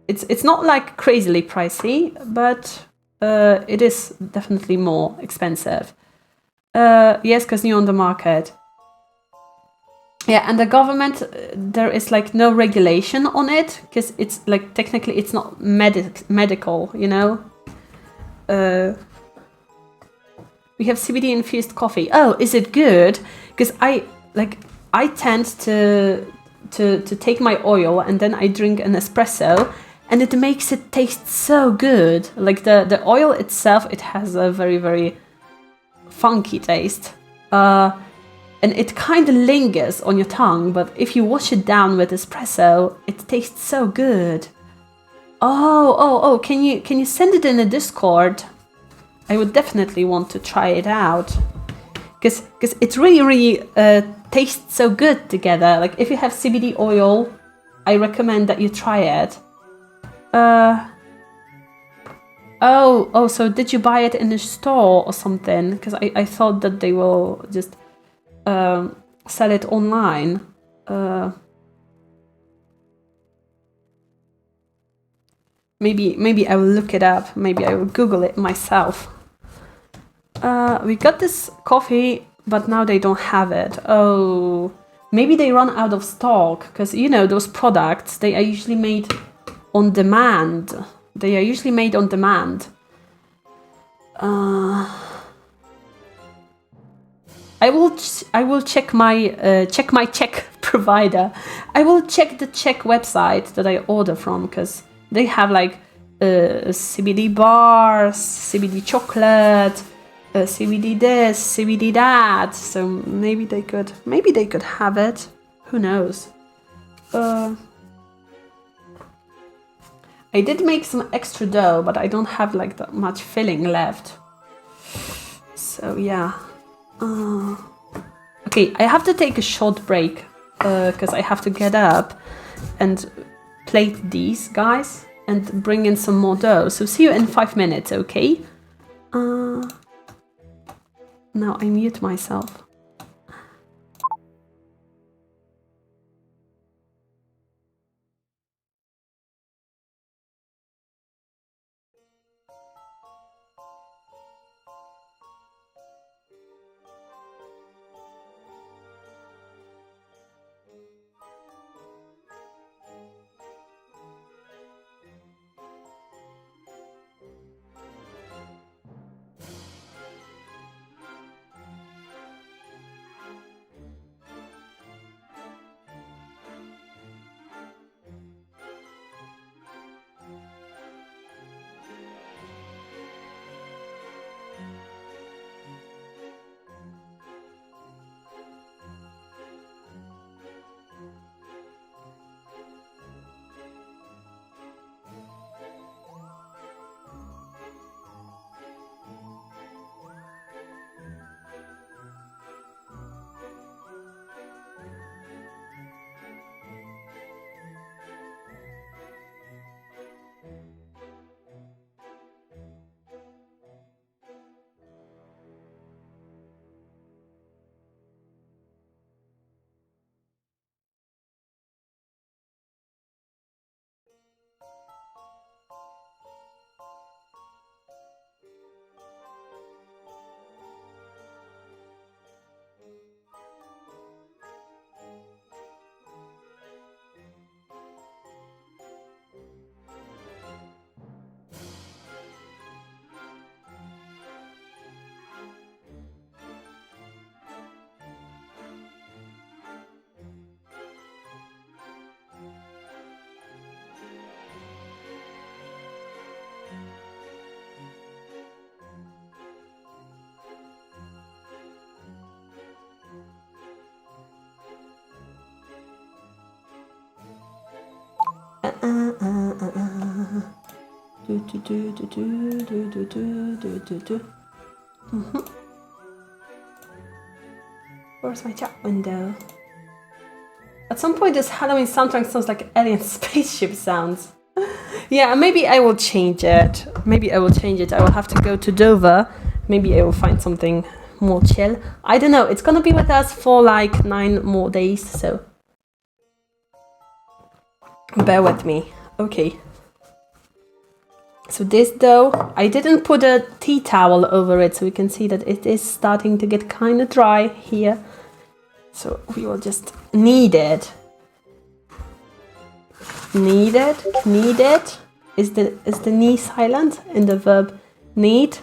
it's not like crazily pricey, but It is definitely more expensive. Yes, because new on the market. Yeah, and the government, there is like no regulation on it, because it's like technically it's not medical, you know. We have CBD infused coffee. Oh, is it good? Because I tend to take my oil and then I drink an espresso, and it makes it taste so good. Like the oil itself, it has a very, very funky taste. And it kind of lingers on your tongue, but if you wash it down with espresso, it tastes so good. Oh, can you send it in a Discord? I would definitely want to try it out. Because it really tastes so good together. Like if you have CBD oil, I recommend that you try it. So did you buy it in a store or something? Because I thought that they will just sell it online. Maybe I will look it up. Maybe I will Google it myself. We got this coffee, but now they don't have it. Oh, maybe they run out of stock, because you know those products, they are usually made on demand. I will check my Czech provider. I will check the Czech website that I order from, because they have like CBD bars, CBD chocolate, CBD this, CBD that. So maybe they could have it. Who knows? I did make some extra dough, but I don't have like that much filling left. So yeah. Okay, I have to take a short break because I have to get up and plate these guys and bring in some more dough. So see you in 5 minutes, okay? Now I mute myself. Where's my chat window? At some point this Halloween soundtrack sounds like alien spaceship sounds. Yeah, maybe I will change it. I will have to go to Dover. Maybe I will find something more chill. I don't know. It's gonna be with us for like 9 more days, so bear with me. Okay. So this dough, I didn't put a tea towel over it, so we can see that it is starting to get kind of dry here. So we will just knead it. Knead it, knead it. Is the knee silent in the verb knead?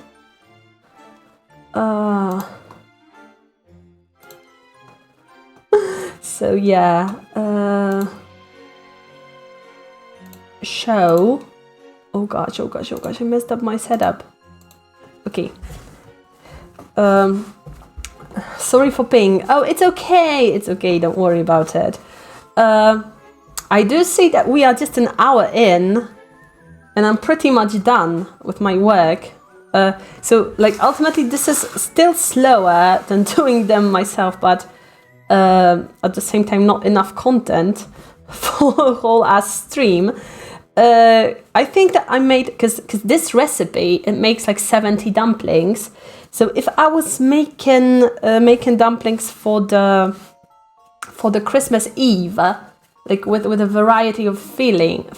So yeah, show. Oh gosh, I messed up my setup. Okay. Sorry for ping. Oh, it's okay, don't worry about it. I do see that we are just an hour in, and I'm pretty much done with my work. So like ultimately this is still slower than doing them myself, but at the same time not enough content for a whole ass stream. I think that I made, because this recipe, it makes like 70 dumplings. So if I was making dumplings for the Christmas Eve, like with a variety of fillings.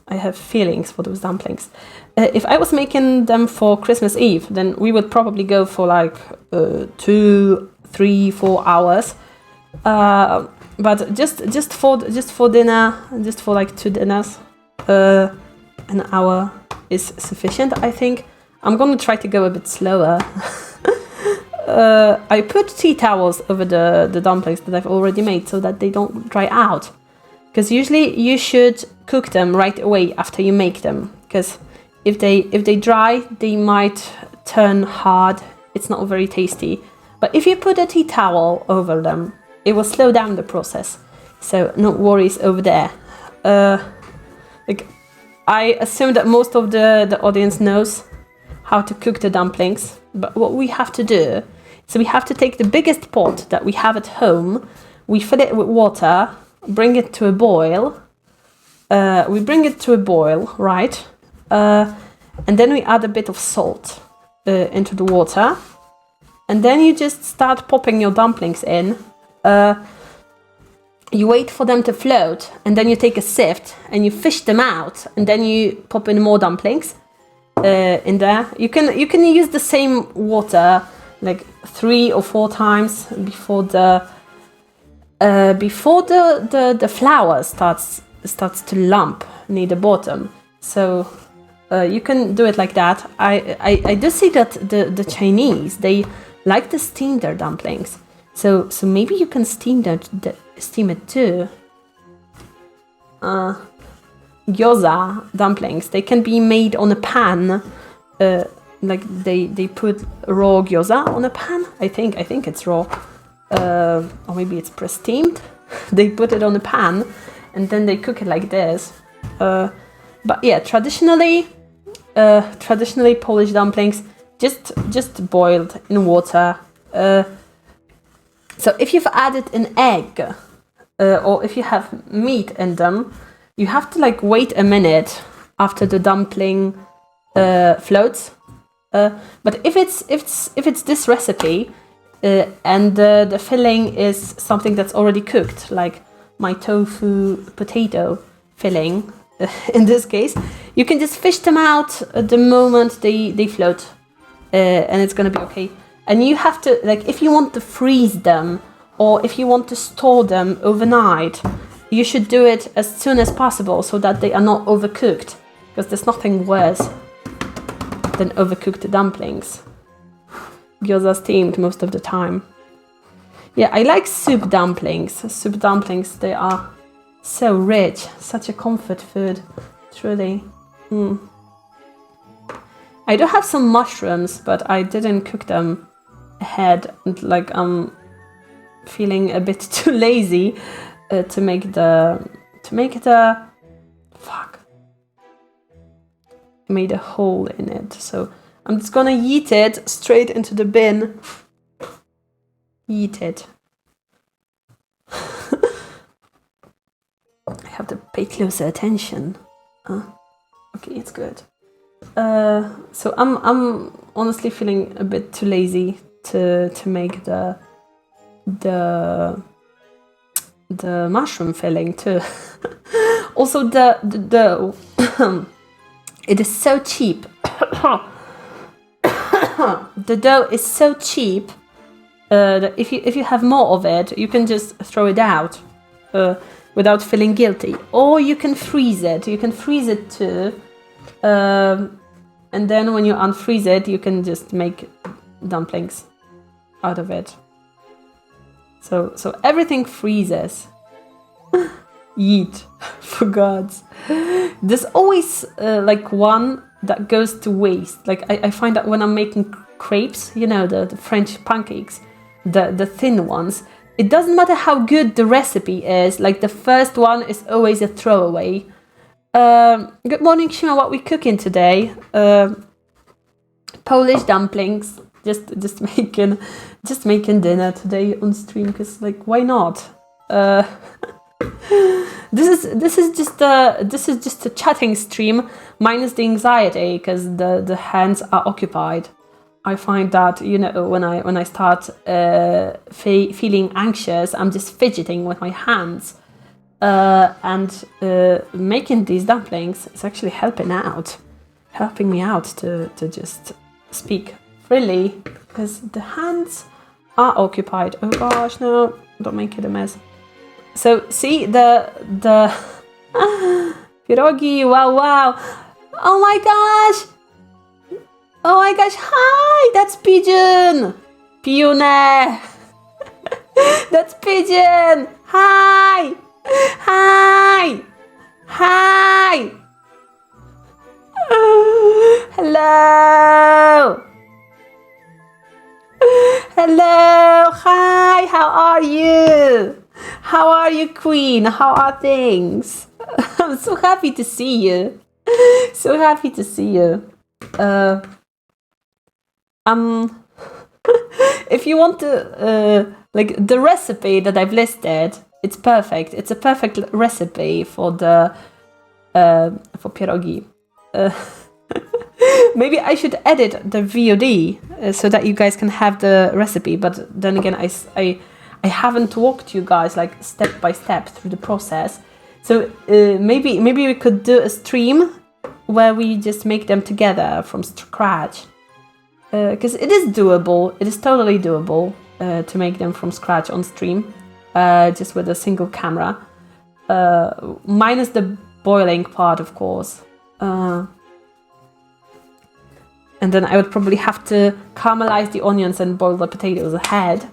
I have feelings for those dumplings. If I was making them for Christmas Eve, then we would probably go for like 2, 3, 4 hours. But just for dinner, just for like 2 dinners, an hour is sufficient, I think. I'm gonna try to go a bit slower. I put tea towels over the dumplings that I've already made so that they don't dry out. Because usually you should cook them right away after you make them. Because if they dry, they might turn hard. It's not very tasty. But if you put a tea towel over them, it will slow down the process. So no worries over there. Like I assume that most of the audience knows how to cook the dumplings. But what we have to do, so we have to take the biggest pot that we have at home, we fill it with water, bring it to a boil. Right? And then we add a bit of salt into the water. And then you just start popping your dumplings in. You wait for them to float, and then you take a sieve and you fish them out, and then you pop in more dumplings in there. You can use the same water like 3 or 4 times before the flour starts to lump near the bottom. So you can do it like that. I do see that the Chinese, they like to steam their dumplings. So maybe you can steam it too. Gyoza dumplings, they can be made on a pan. Like they put raw gyoza on a pan. I think it's raw. Or maybe it's pre-steamed. They put it on a pan and then they cook it like this. But yeah, traditionally Polish dumplings just boiled in water. So if you've added an egg, or if you have meat in them, you have to like wait a minute after the dumpling floats. But if it's this recipe, and the filling is something that's already cooked, like my tofu potato filling, in this case, you can just fish them out at the moment they float, and it's gonna be okay. And you have to, like, if you want to freeze them or if you want to store them overnight, you should do it as soon as possible so that they are not overcooked, because there's nothing worse than overcooked dumplings. Gyoza steamed most of the time. Yeah, I like soup dumplings. Soup dumplings, they are so rich, such a comfort food, truly. I do have some mushrooms, but I didn't cook them ahead. Like, I'm feeling a bit too lazy to make the fuck. I made a hole in it, so I'm just gonna yeet it straight into the bin. Yeet it. I have to pay closer attention. Okay, it's good. So I'm honestly feeling a bit too lazy to make the mushroom filling too. Also, the dough, it is so cheap. The dough is so cheap that if you have more of it, you can just throw it out without feeling guilty. Or you can freeze it. You can freeze it too. And then when you unfreeze it, you can just make dumplings out of it. So everything freezes. Yeet, for gods. There's always like one that goes to waste. Like I find that when I'm making crepes, you know, the French pancakes, the thin ones, it doesn't matter how good the recipe is, like the first one is always a throwaway. Good morning, Shima. What we cooking today? Polish dumplings. Just making dinner today on stream, because like, why not? This is just a chatting stream minus the anxiety, because the hands are occupied. I find that, you know, when I start feeling anxious, I'm just fidgeting with my hands, and making these dumplings is actually helping me out to just speak freely, because the hands are occupied. Oh gosh, no, don't make it a mess. So see the pierogi, wow. Oh my gosh, hi, that's pigeon. Pione. That's pigeon. Hi. Hello. Hi, how are you? How are you, Queen? How are things? I'm so happy to see you. If you want to, like, the recipe that I've listed, it's perfect. It's a perfect recipe for the for pierogi. Maybe I should edit the VOD so that you guys can have the recipe. But then again, I haven't walked you guys like step by step through the process. So maybe we could do a stream where we just make them together from scratch. Because it is doable. It is totally doable to make them from scratch on stream, just with a single camera, minus the boiling part, of course. And then I would probably have to caramelize the onions and boil the potatoes ahead.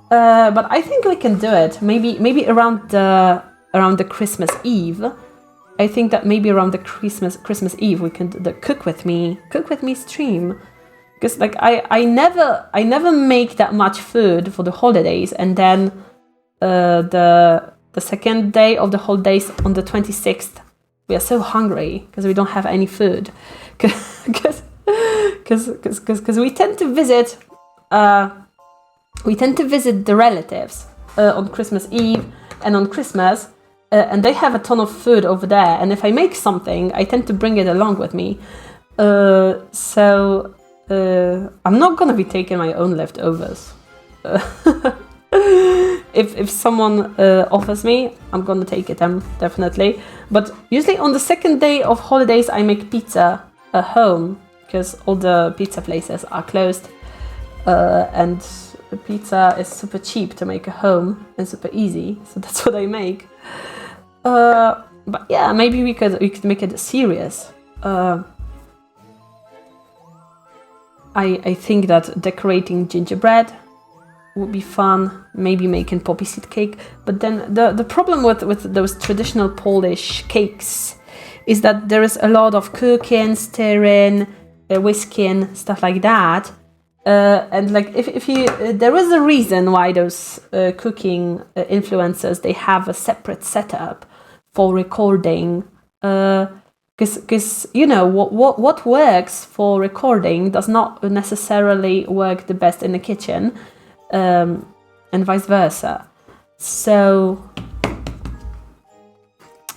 But I think we can do it. Maybe around the Christmas Eve. I think that maybe around the Christmas Eve we can do the cook with me stream. Because like I never make that much food for the holidays, and then the second day of the holidays on the 26th we are so hungry because we don't have any food. Because we tend to visit the relatives on Christmas Eve and on Christmas, and they have a ton of food over there, and if I make something I tend to bring it along with me, so I'm not gonna be taking my own leftovers. If someone offers me, I'm gonna take it, definitely. But usually on the second day of holidays I make pizza at home, because all the pizza places are closed, and the pizza is super cheap to make at home and super easy, so that's what I make. But yeah, maybe we could make it serious. I think that decorating gingerbread would be fun, maybe making poppy seed cake. But then the problem with those traditional Polish cakes is that there is a lot of cooking, stirring, whisking, stuff like that. And like if you there is a reason why those cooking influencers, they have a separate setup for recording. Because you know what works for recording does not necessarily work the best in the kitchen, and vice versa. So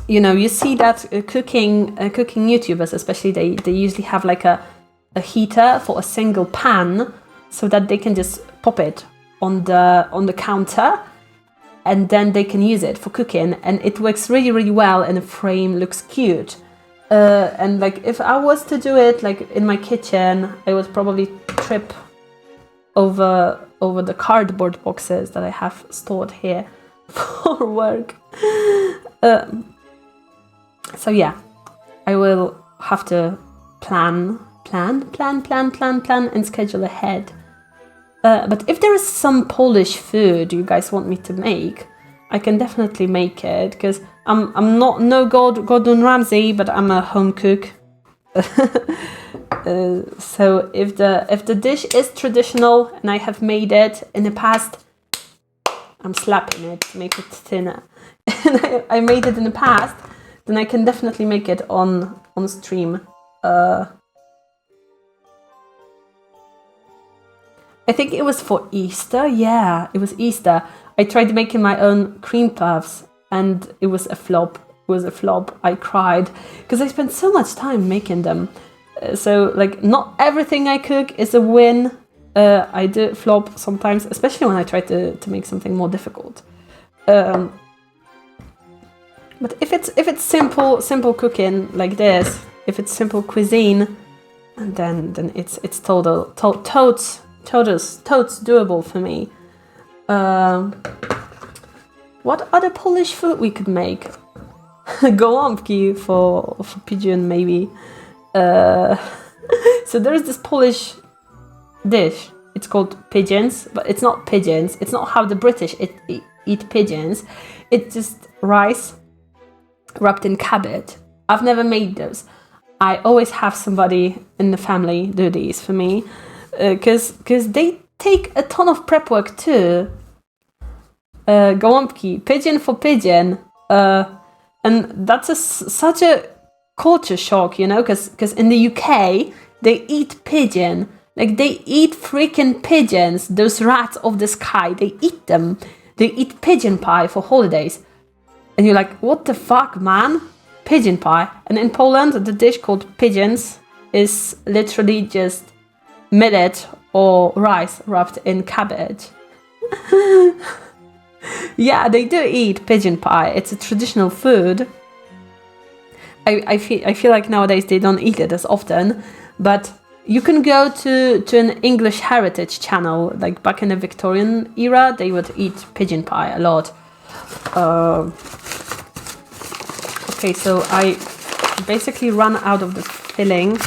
you know, you see that cooking YouTubers especially, they usually have like a heater for a single pan, so that they can just pop it on the counter, and then they can use it for cooking, and it works really, really well, and the frame looks cute. And like if I was to do it like in my kitchen, I would probably trip over the cardboard boxes that I have stored here for work. So yeah, I will have to plan and schedule ahead. But if there is some Polish food you guys want me to make, I can definitely make it, because I'm not no Gordon Ramsay, but I'm a home cook. So if the dish is traditional and I have made it in the past, I'm slapping it to make it thinner. And I made it in the past, then I can definitely make it on stream. I think it was for Easter. Yeah, it was Easter. I tried making my own cream puffs and it was a flop. I cried because I spent so much time making them. So like not everything I cook is a win. I do flop sometimes, especially when I try to make something more difficult. But if it's simple cooking like this, if it's simple cuisine, then it's totes doable for me. What other Polish food we could make? Gołąbki for pigeon maybe. So there's this Polish dish. It's called pigeons, but it's not pigeons. It's not how the British eat pigeons. It's just rice wrapped in cabbage. I've never made those. I always have somebody in the family do these for me, because they take a ton of prep work too. Gołąbki, pigeon for pigeon, and that's such a culture shock, you know, because in the UK they eat pigeon, like they eat freaking pigeons, those rats of the sky, they eat them. They eat pigeon pie for holidays, and you're like, what the fuck, man? Pigeon pie. And in Poland, the dish called pigeons is literally just millet or rice wrapped in cabbage. Yeah, they do eat pigeon pie. It's a traditional food. I feel like nowadays they don't eat it as often, but you can go to an English heritage channel, like back in the Victorian era, they would eat pigeon pie a lot. Okay, so I basically ran out of the filling.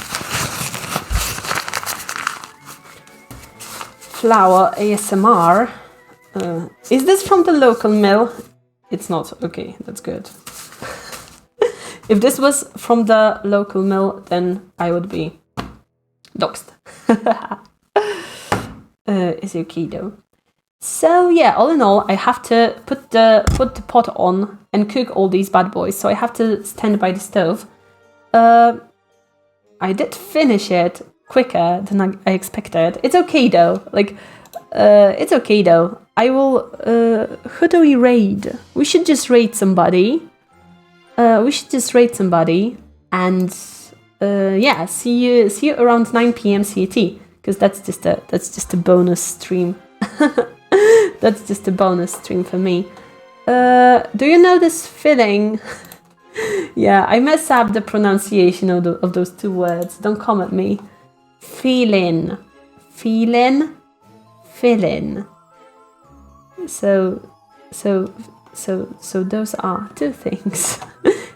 Flour ASMR. Is this from the local mill? It's not. Okay, that's good. If this was from the local mill, then I would be doxed. Is okay though. So yeah, all in all, I have to put the pot on and cook all these bad boys. So I have to stand by the stove. I did finish it quicker than I expected. It's okay though. Like, it's okay though. I will. Who do we raid? We should just raid somebody. And yeah, see you around 9 p.m. CET, because that's just a bonus stream. That's just a bonus stream for me. Do you know this filling? Yeah, I mess up the pronunciation of those two words. Don't come at me. Fill-in. So those are two things.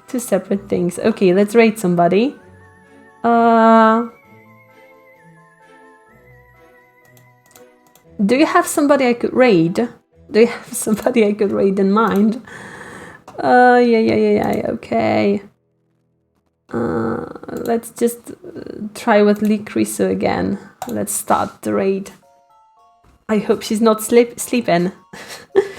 Two separate things. Okay, let's rate somebody. Do you have somebody I could raid? Do you have somebody I could raid in mind? Yeah, okay. Let's just try with Likrisu again. Let's start the raid. I hope she's not sleeping,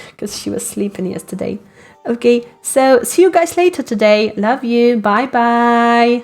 because she was sleeping yesterday. Okay, so see you guys later today. Love you. Bye bye.